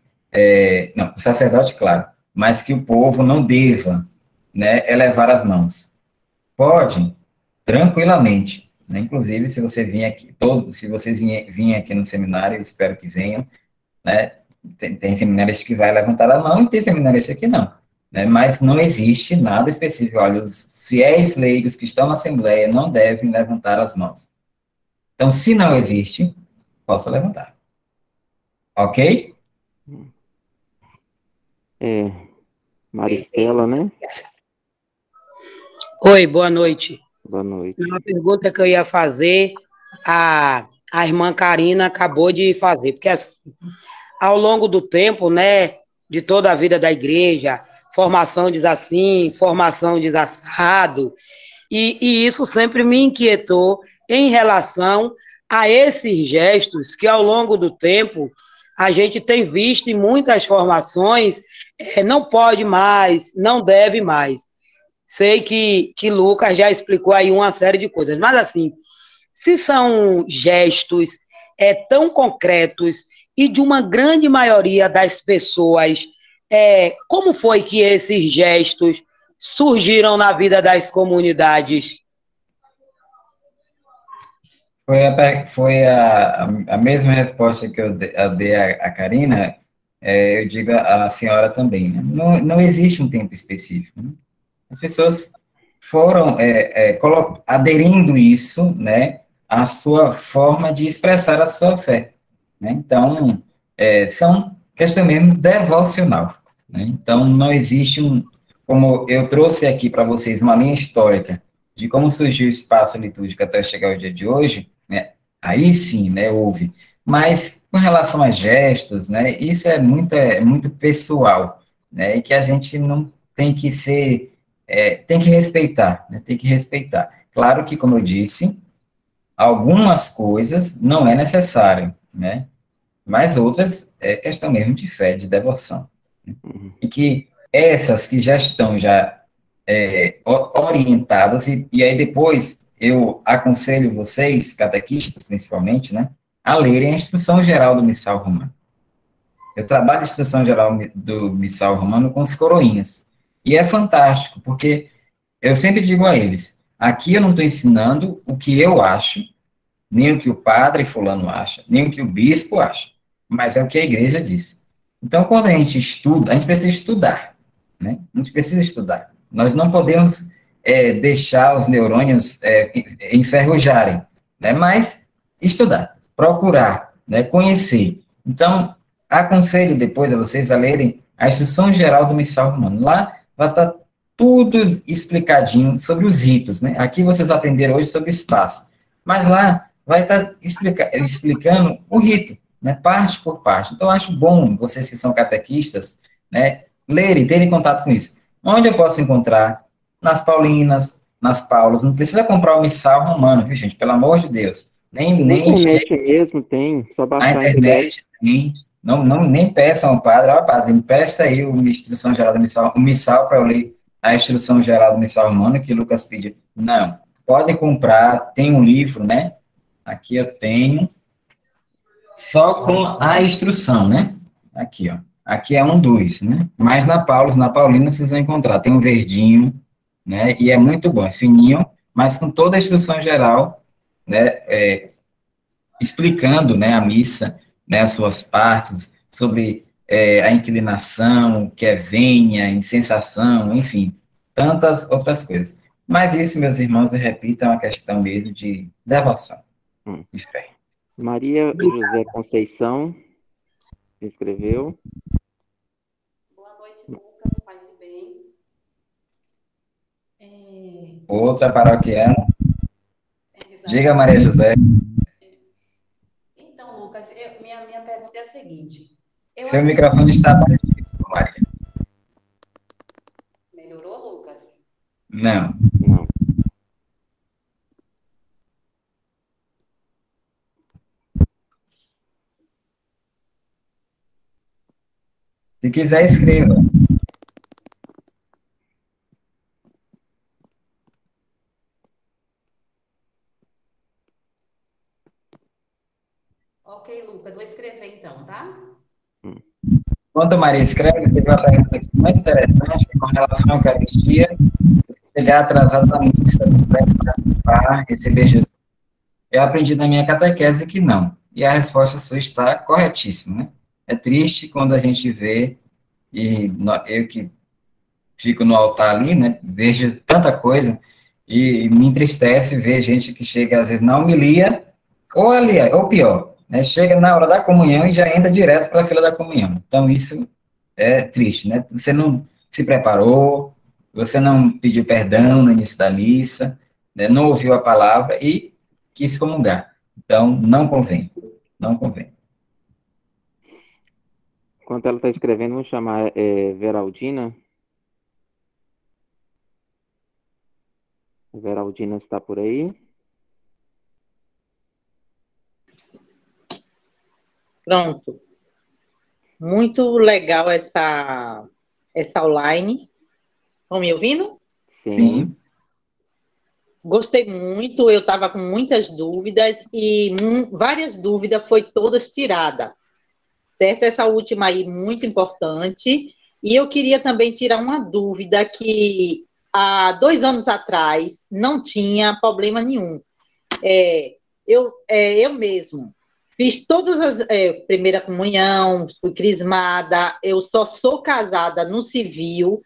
não, o sacerdote, claro, mas que o povo não deva, né, elevar as mãos. Pode, tranquilamente, né, inclusive se você vir aqui, se vocês virem aqui no seminário, eu espero que venham, né, tem seminarista que vai levantar a mão e tem seminarista que não, né, mas não existe nada específico. Olha, os fiéis leigos que estão na Assembleia não devem levantar as mãos. Então, se não existe, posso levantar. Ok? Maristela, né? Oi, boa noite. Boa noite. Uma pergunta que eu ia fazer, a irmã Karina acabou de fazer, porque assim, ao longo do tempo, né, de toda a vida da igreja, formação diz assim, formação diz assado, e isso sempre me inquietou em relação a esses gestos que ao longo do tempo a gente tem visto em muitas formações, não pode mais, não deve mais. Sei que Lucas já explicou aí uma série de coisas, mas assim, se são gestos tão concretos e de uma grande maioria das pessoas, como foi que esses gestos surgiram na vida das comunidades? Foi a mesma resposta que eu dei a Karina, eu digo à senhora também, né? Não existe um tempo específico, né? As pessoas foram aderindo isso, né, à sua forma de expressar a sua fé, né? Então, são questão mesmo devocional, né? Então, não existe como eu trouxe aqui para vocês uma linha histórica de como surgiu o espaço litúrgico até chegar ao dia de hoje, né? Aí sim, né, houve. Mas, com relação a gestos, né, isso é muito pessoal, né, e que a gente não tem que ser, tem que respeitar, né, tem que respeitar. Claro que, como eu disse, algumas coisas não é necessário, né, mas outras é questão mesmo de fé, de devoção. Né? E que essas que já estão orientadas, e aí depois eu aconselho vocês, catequistas principalmente, né, a lerem a Instrução Geral do Missal Romano. Eu trabalho a Instrução Geral do Missal Romano com os coroinhas, e é fantástico, porque eu sempre digo a eles, aqui eu não estou ensinando o que eu acho, nem o que o padre fulano acha, nem o que o bispo acha, mas é o que a igreja diz. Então, quando a gente estuda, a gente precisa estudar, né? A gente precisa estudar. Nós não podemos deixar os neurônios enferrujarem, né? Mas estudar, procurar, né? Conhecer. Então, aconselho depois a vocês a lerem a Instrução Geral do Missal Romano. Lá vai estar tudo explicadinho sobre os ritos, né? Aqui vocês aprenderam hoje sobre espaço, mas lá vai estar explicando o rito, né? Parte por parte. Então, eu acho bom vocês que são catequistas, né? Lerem, terem contato com isso. Onde eu posso encontrar? Nas Paulinas, nas Paulas. Não precisa comprar o Missal Romano, viu, gente? Pelo amor de Deus. Na internet mesmo tem, só baixar a internet tem. Nem peçam ao padre, padre, me presta aí a Instrução Geral do Missal, o Missal para eu ler a Instrução Geral do Missal Romano, que Lucas pediu. Não, podem comprar, tem um livro, né? Aqui eu tenho, só com a instrução, né? Aqui, ó. Aqui é um dos, né? Mas na Paulina vocês vão encontrar, tem um verdinho, né? E é muito bom, é fininho, mas com toda a instrução geral, né? Explicando, né, a missa, né, as suas partes, sobre a inclinação, que é vênia, insensação, enfim, tantas outras coisas. Mas isso, meus irmãos, eu repito, é uma questão mesmo de devoção, de fé. Maria José Conceição escreveu. Boa noite, Lucas, paz e bem. Outra paroquiana. Diga, Maria José. Então, Lucas, minha pergunta é a seguinte. Seu microfone está aberto, Maria. Melhorou, Lucas? Não. Se quiser, escreva. Ok, Lucas, vou escrever então, tá? Enquanto a Maria escreve, teve uma pergunta aqui muito interessante com relação à Eucaristia. Chegar atrasado na missa, para receber Jesus. Eu aprendi na minha catequese que não. E a resposta sua está corretíssima, né? É triste quando a gente vê, e eu que fico no altar ali, né? Vejo tanta coisa, e me entristece ver gente que chega, às vezes, na homilia, ou pior, né? Chega na hora da comunhão e já entra direto para a fila da comunhão. Então, isso é triste, né? Você não se preparou, você não pediu perdão no início da missa, né? Não ouviu a palavra e quis comungar. Então, não convém, não convém. Enquanto ela está escrevendo, vamos chamar Veraldina. Veraldina está por aí? Pronto. Muito legal essa online. Estão me ouvindo? Sim. Gostei muito, eu estava com muitas dúvidas e várias dúvidas foi todas tiradas. Certo? Essa última aí, muito importante. E eu queria também tirar uma dúvida que há 2 anos atrás não tinha problema nenhum. Eu mesmo fiz todas as primeira comunhão, fui crismada, eu só sou casada no civil,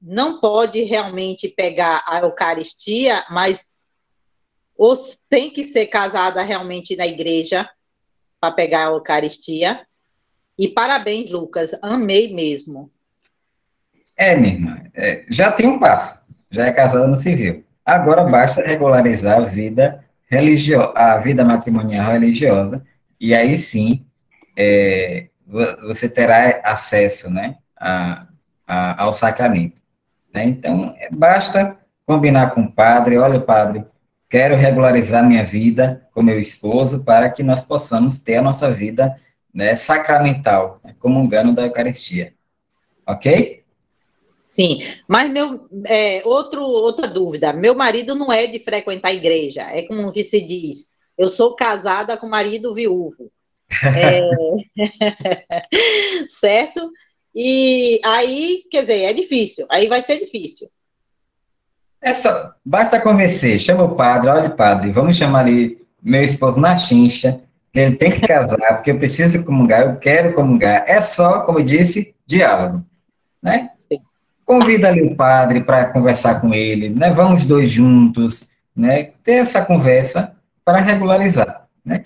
não pode realmente pegar a Eucaristia, mas tem que ser casada realmente na igreja para pegar a Eucaristia. E parabéns, Lucas, amei mesmo. Minha irmã, já tem um passo, já é casada no civil. Agora basta regularizar a vida religiosa, a vida matrimonial religiosa, e aí sim você terá acesso, né, ao sacramento. Né? Então, basta combinar com o padre, olha, padre, quero regularizar minha vida com meu esposo para que nós possamos ter a nossa vida, né, sacramental, né, comungando da Eucaristia. Ok? Sim, mas outra dúvida, meu marido não é de frequentar a igreja, é como que se diz, eu sou casada com marido viúvo, certo? E aí, quer dizer, é difícil, aí vai ser difícil. Basta convencer, chama o padre, olha, padre, vamos chamar ali meu esposo na chincha, ele tem que casar, porque eu preciso comungar, eu quero comungar, é só, como eu disse, diálogo, né? convida ali o padre para conversar com ele, né? Vamos dois juntos, né? Ter essa conversa para regularizar, né?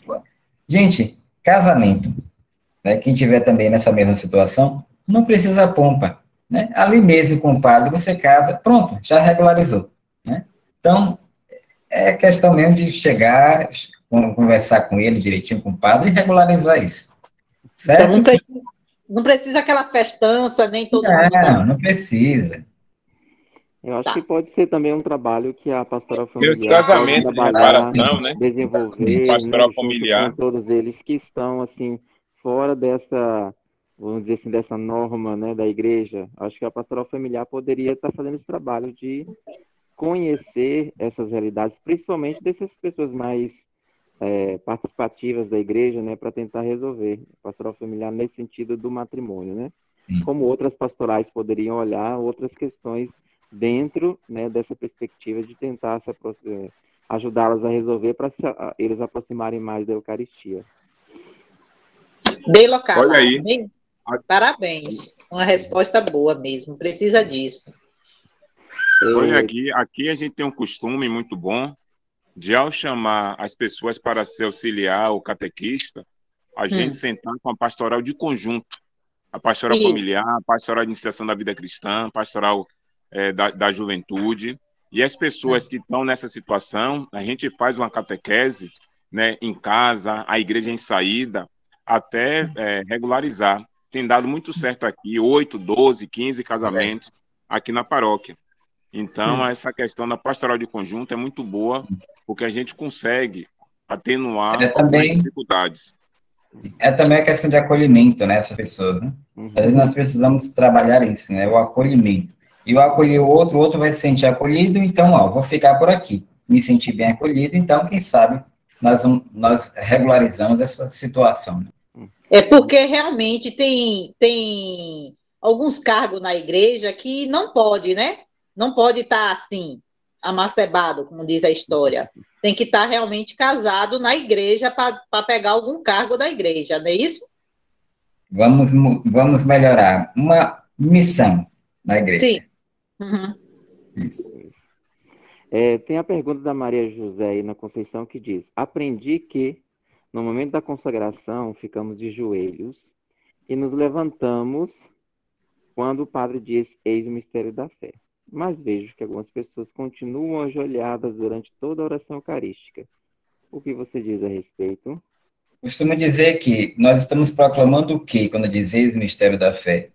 Gente, casamento, né? Quem tiver também nessa mesma situação, não precisa pompa, né? Ali mesmo com o padre, você casa, pronto, já regularizou, né? Então, é questão mesmo de chegar, conversar com ele direitinho com o padre e regularizar isso, certo? Então, não precisa aquela festança, nem todo mundo. Não precisa. Eu acho que pode ser também um trabalho que a pastoral Tem os familiar casamentos de pode trabalhar, reparação, né? desenvolver, Pastoral junto familiar. com todos eles que estão, assim, fora dessa, vamos dizer assim, dessa norma, né, da igreja. Acho que a pastoral familiar poderia estar fazendo esse trabalho de conhecer essas realidades, principalmente dessas pessoas mais participativas da igreja, né, para tentar resolver pastoral familiar nesse sentido do matrimônio, né? Como outras pastorais poderiam olhar outras questões dentro, né, dessa perspectiva de tentar ajudá-las a resolver para eles aproximarem mais da Eucaristia. Bem local. Olha aí. Parabéns. Uma resposta boa mesmo. Precisa disso. Olha aqui a gente tem um costume muito bom de, ao chamar as pessoas para se auxiliar, o catequista, a gente sentar com a pastoral de conjunto. A pastoral familiar, a pastoral de iniciação da vida cristã, a pastoral da juventude. E as pessoas que estão nessa situação, a gente faz uma catequese, né, em casa, a igreja em saída, até regularizar. Tem dado muito certo aqui, 8, 12, 15 casamentos aqui na paróquia. Então, essa questão da pastoral de conjunto é muito boa, porque a gente consegue atenuar algumas dificuldades. É também a questão de acolhimento, né, essas pessoas, né? Às vezes nós precisamos trabalhar isso, né, o acolhimento. E o acolher o outro vai se sentir acolhido, então, vou ficar por aqui, me sentir bem acolhido, então, quem sabe, nós regularizamos essa situação. Né? É porque realmente tem alguns cargos na igreja que não pode, né? Não pode estar assim, amacebado, como diz a história. Tem que estar realmente casado na igreja para pegar algum cargo da igreja, não é isso? Vamos melhorar. Uma missão na igreja. Sim. Uhum. Isso. Tem a pergunta da Maria José aí na Conceição que diz: aprendi que, no momento da consagração, ficamos de joelhos e nos levantamos quando o padre diz: eis o mistério da fé. Mas vejo que algumas pessoas continuam ajoelhadas durante toda a oração eucarística. O que você diz a respeito? Costumo dizer que nós estamos proclamando o quê quando dizeis o mistério da fé?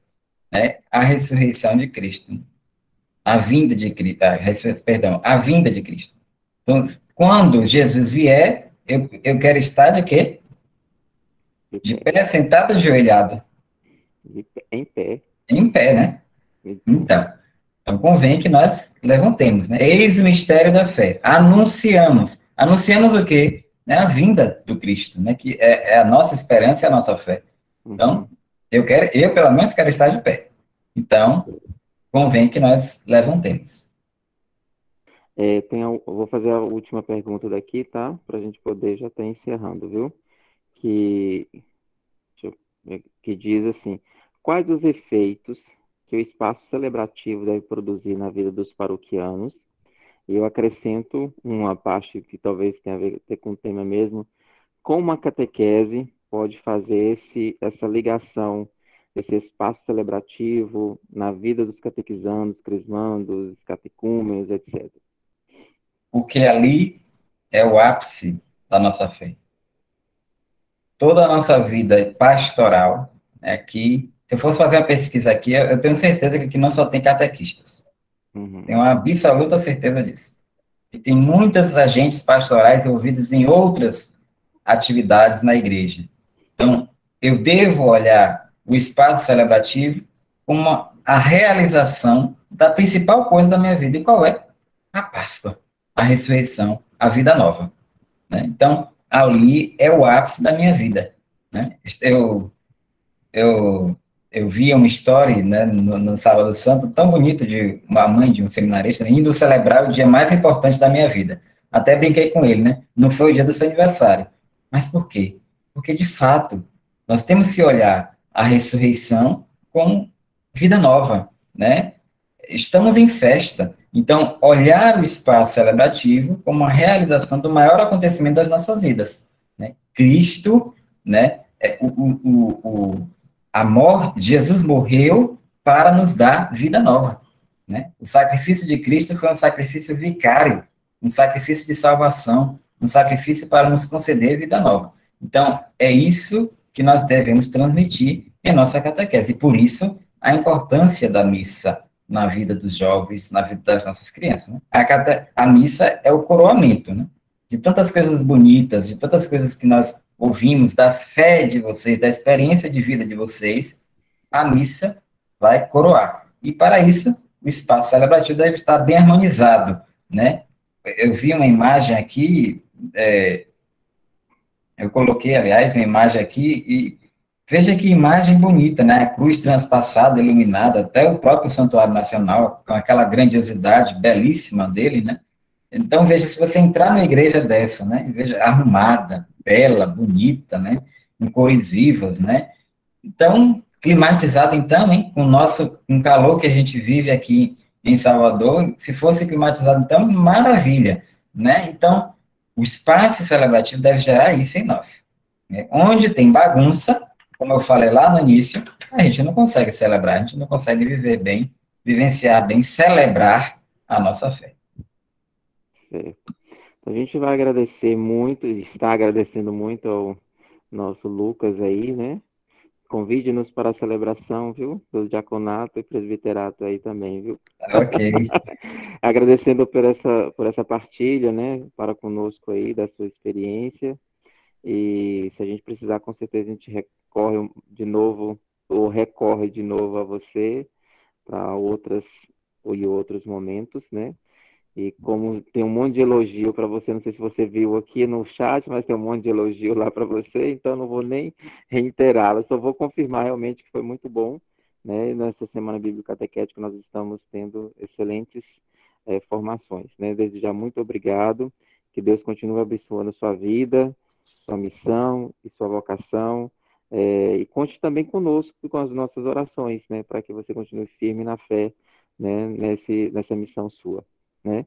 Né? A ressurreição de Cristo. A vinda de Cristo. A vinda de Cristo. Então, quando Jesus vier, eu quero estar de quê? De pé, sentado, ajoelhado. Em pé. Em pé, né? Então, convém que nós levantemos, né? Eis o mistério da fé. Anunciamos. Anunciamos o quê? Né? A vinda do Cristo, né? Que é a nossa esperança e a nossa fé. Então, eu pelo menos quero estar de pé. Então, convém que nós levantemos. Eu vou fazer a última pergunta daqui, tá? Para a gente poder já estar encerrando, viu? Que diz assim: quais os efeitos que o espaço celebrativo deve produzir na vida dos paroquianos? E eu acrescento uma parte que talvez tenha a ver com o tema mesmo: como a catequese pode fazer essa ligação desse espaço celebrativo na vida dos catequizandos, crismandos, catecúmenos, etc. Porque ali é o ápice da nossa fé. Toda a nossa vida pastoral, aqui, se eu fosse fazer uma pesquisa aqui, eu tenho certeza que aqui não só tem catequistas. Tenho uma absoluta certeza disso. E tem muitos agentes pastorais envolvidos em outras atividades na igreja. Então, eu devo olhar o espaço celebrativo como a realização da principal coisa da minha vida. E qual é? A Páscoa, a ressurreição, a vida nova. Né? Então, ali é o ápice da minha vida. Né? Eu vi uma história, né, no Sábado Santo tão bonito de uma mãe de um seminarista, né, indo celebrar o dia mais importante da minha vida. Até brinquei com ele, né? Não foi o dia do seu aniversário. Mas por quê? Porque, de fato, nós temos que olhar a ressurreição como vida nova, né? estamos em festa. Então, olhar o espaço celebrativo como a realização do maior acontecimento das nossas vidas, né? Cristo, né? Jesus morreu para nos dar vida nova, né? O sacrifício de Cristo foi um sacrifício vicário, um sacrifício de salvação, um sacrifício para nos conceder vida nova. Então, é isso que nós devemos transmitir em nossa catequese. E por isso, a importância da missa na vida dos jovens, na vida das nossas crianças, né? A missa é o coroamento, né? De tantas coisas bonitas, de tantas coisas que nós ouvimos, da fé de vocês, da experiência de vida de vocês, a missa vai coroar. E para isso, o espaço celebrativo deve estar bem harmonizado, né? Eu vi uma imagem aqui, eu coloquei, aliás, uma imagem aqui, e veja que imagem bonita, né? A cruz transpassada, iluminada, até o próprio Santuário Nacional, com aquela grandiosidade belíssima dele, né? Então, veja, se você entrar numa igreja dessa, né? Veja, arrumada, bela, bonita, né? Com cores vivas, né? Então, climatizado, então, hein? Com o calor que a gente vive aqui em Salvador, se fosse climatizado, então, maravilha, né? Então, o espaço celebrativo deve gerar isso em nós, né? Onde tem bagunça, como eu falei lá no início, a gente não consegue celebrar, a gente não consegue viver bem, vivenciar bem, celebrar a nossa fé. Certo. Então, a gente vai agradecer muito, está agradecendo muito ao nosso Lucas aí, né? Convide-nos para a celebração, viu? Do diaconato e presbiterato aí também, viu? Ok. Agradecendo por essa partilha, né? Para conosco aí, da sua experiência. E se a gente precisar, com certeza a gente recorre de novo a você para outros momentos, né? E como tem um monte de elogio para você, não sei se você viu aqui no chat, mas tem um monte de elogio lá para você, então não vou nem reiterá-la, só vou confirmar realmente que foi muito bom, né? Nessa Semana Bíblica Catequética nós estamos tendo excelentes formações, né? Desde já, muito obrigado, que Deus continue abençoando a sua vida, sua missão e sua vocação, e conte também conosco com as nossas orações, né? Para que você continue firme na fé, né? Nessa missão sua, né?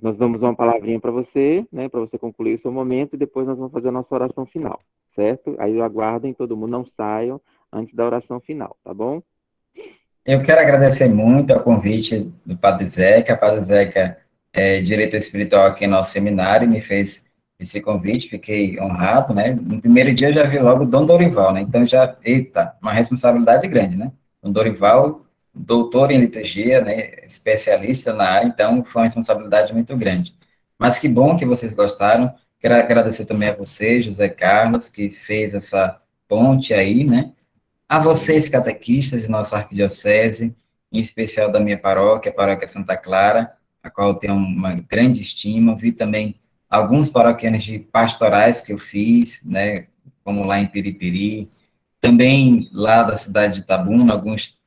Nós damos uma palavrinha para você, né? Para você concluir o seu momento, e depois nós vamos fazer a nossa oração final, certo? Aí aguardem, todo mundo, não saiam antes da oração final, tá bom? Eu quero agradecer muito ao convite do Padre Zeca. O Padre Zeca é diretor espiritual aqui no nosso seminário e me fez esse convite, fiquei honrado, né? No primeiro dia eu já vi logo o Dom Dorival, né? Então uma responsabilidade grande, né? Dom Dorival, doutor em liturgia, né? Especialista na área, então foi uma responsabilidade muito grande. Mas que bom que vocês gostaram. Quero agradecer também a você, José Carlos, que fez essa ponte aí, né? A vocês, catequistas de nossa arquidiocese, em especial da minha paróquia, a Paróquia Santa Clara, a qual eu tenho uma grande estima. Vi também alguns paroquianos de pastorais que eu fiz, né, como lá em Piripiri, também lá da cidade de Itabuna, alguns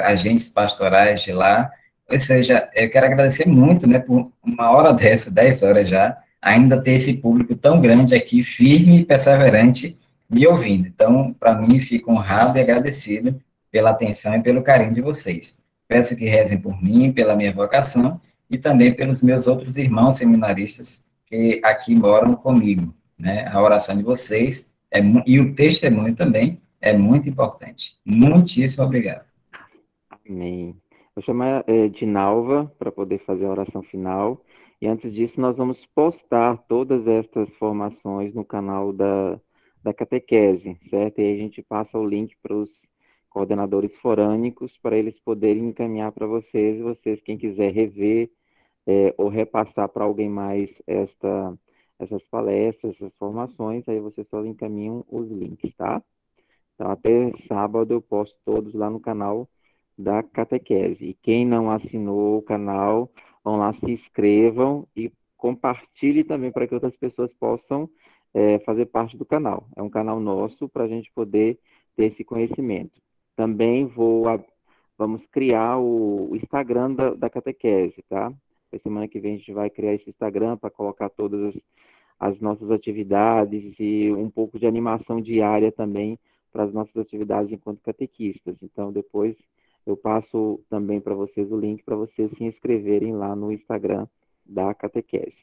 agentes pastorais de lá. Ou seja, eu quero agradecer muito, né, por uma hora dessa, 10 horas já, ainda ter esse público tão grande aqui, firme e perseverante, me ouvindo. Então, para mim, fico honrado e agradecido pela atenção e pelo carinho de vocês. Peço que rezem por mim, pela minha vocação, e também pelos meus outros irmãos seminaristas que aqui moram comigo, né? A oração de vocês e o testemunho também é muito importante. Muitíssimo obrigado. Amém. Vou chamar Dinalva para poder fazer a oração final. E antes disso, nós vamos postar todas estas formações no canal da catequese, certo? E aí a gente passa o link para os coordenadores forânicos para eles poderem encaminhar para vocês. Vocês, quem quiser rever ou repassar para alguém mais essas palestras, essas formações, aí vocês só encaminham os links, tá? Então, até sábado eu posto todos lá no canal da catequese. E quem não assinou o canal, vão lá, se inscrevam e compartilhe também para que outras pessoas possam fazer parte do canal. É um canal nosso para a gente poder ter esse conhecimento. Também vamos criar o Instagram da catequese, tá? A semana que vem a gente vai criar esse Instagram para colocar todas as nossas atividades e um pouco de animação diária também para as nossas atividades enquanto catequistas. Então, depois Eu passo também para vocês o link para vocês se inscreverem lá no Instagram da catequese.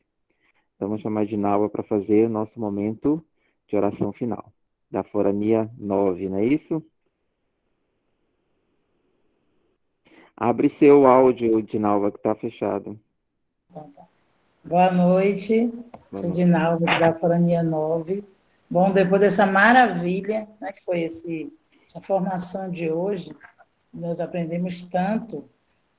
Então, vamos chamar de Nalva para fazer nosso momento de oração final. Da Forania 9, não é isso? Abre seu áudio, Dinalva, que está fechado. Boa noite, sou Dinalva, da Forania 9. Bom, depois dessa maravilha, né, que foi essa formação de hoje, nós aprendemos tanto,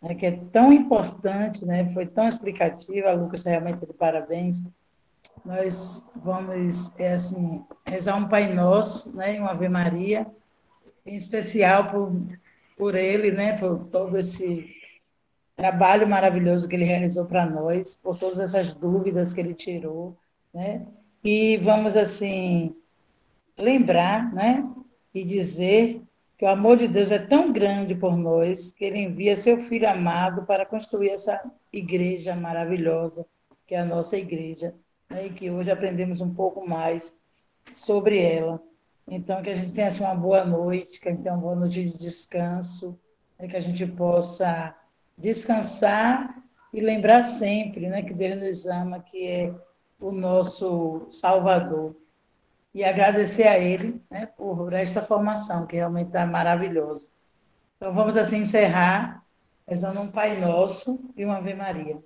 né, que é tão importante, né, foi tão explicativa, a Lucas realmente de parabéns. Nós vamos, rezar um Pai Nosso, né, e uma Ave Maria, em especial por ele, né, por todo esse trabalho maravilhoso que ele realizou para nós, por todas essas dúvidas que ele tirou, né, e vamos, lembrar, né, e dizer que o amor de Deus é tão grande por nós que ele envia seu Filho amado para construir essa igreja maravilhosa, que é a nossa igreja, né, e que hoje aprendemos um pouco mais sobre ela. Então, que a gente tenha uma boa noite, que a gente tenha uma boa noite de descanso, né, que a gente possa descansar e lembrar sempre, né, que Deus nos ama, que é o nosso Salvador. E agradecer a Ele, né, por esta formação, que realmente está maravilhosa. Então, vamos encerrar rezando um Pai Nosso e uma Ave Maria.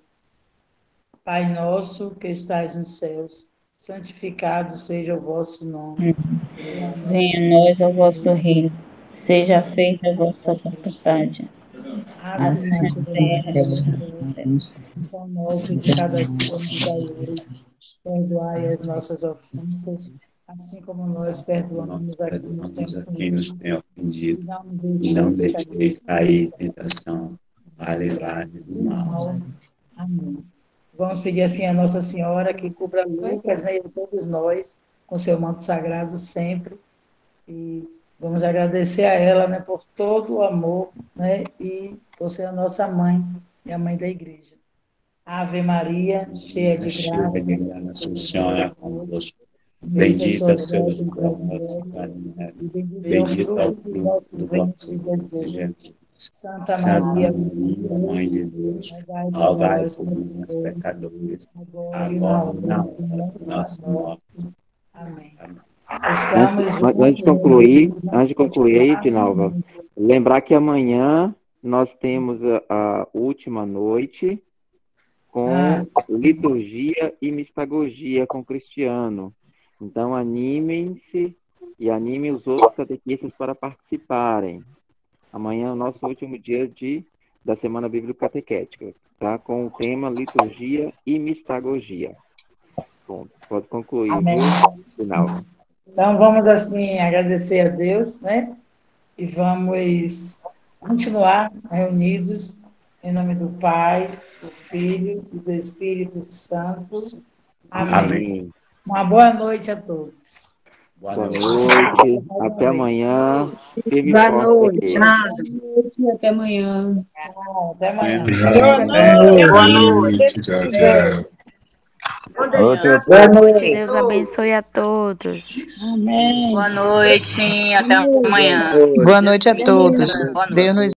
Pai nosso que estais nos céus, santificado seja o vosso nome. Venha a nós o vosso reino, seja feita a vossa vontade. Assim na terra como no céu. O pão nosso de cada dia nos dai hoje. Perdoai as nossas ofensas, assim como nós perdoamos a quem nos tem ofendido. E não deixeis cair em tentação, mas livrai-nos do mal. Amém. Vamos pedir a Nossa Senhora que cubra Lucas, né, e todos nós com seu manto sagrado sempre. E vamos agradecer a ela, né, por todo o amor, né, e por ser a nossa mãe e a mãe da igreja. Ave Maria, cheia de graça, o Senhor é convosco. Bendita sois vós, e bendito é o fruto do vosso ventre, Santa Maria, Mãe de Deus, rogai por nós, pecadores, agora e na hora da nossa morte. Amém. Antes de concluir aí, Dinalva, lembrar que amanhã nós temos a última noite com liturgia e mistagogia com Cristiano. Então, animem-se e animem os outros catequistas para participarem. Amanhã é o nosso último dia da Semana Bíblica Catequética, tá? Com o tema liturgia e mistagogia. Bom, pode concluir. Amém. Final. Então, vamos agradecer a Deus, né? E vamos continuar reunidos em nome do Pai, do Filho e do Espírito Santo. Amém. Amém. Uma boa noite a todos. Boa noite. Até amanhã. Boa noite. Até amanhã. Até amanhã. Boa noite. Boa noite. Deus abençoe a todos. Amém. Boa noite. Até amanhã. Boa noite a todos. Deus nos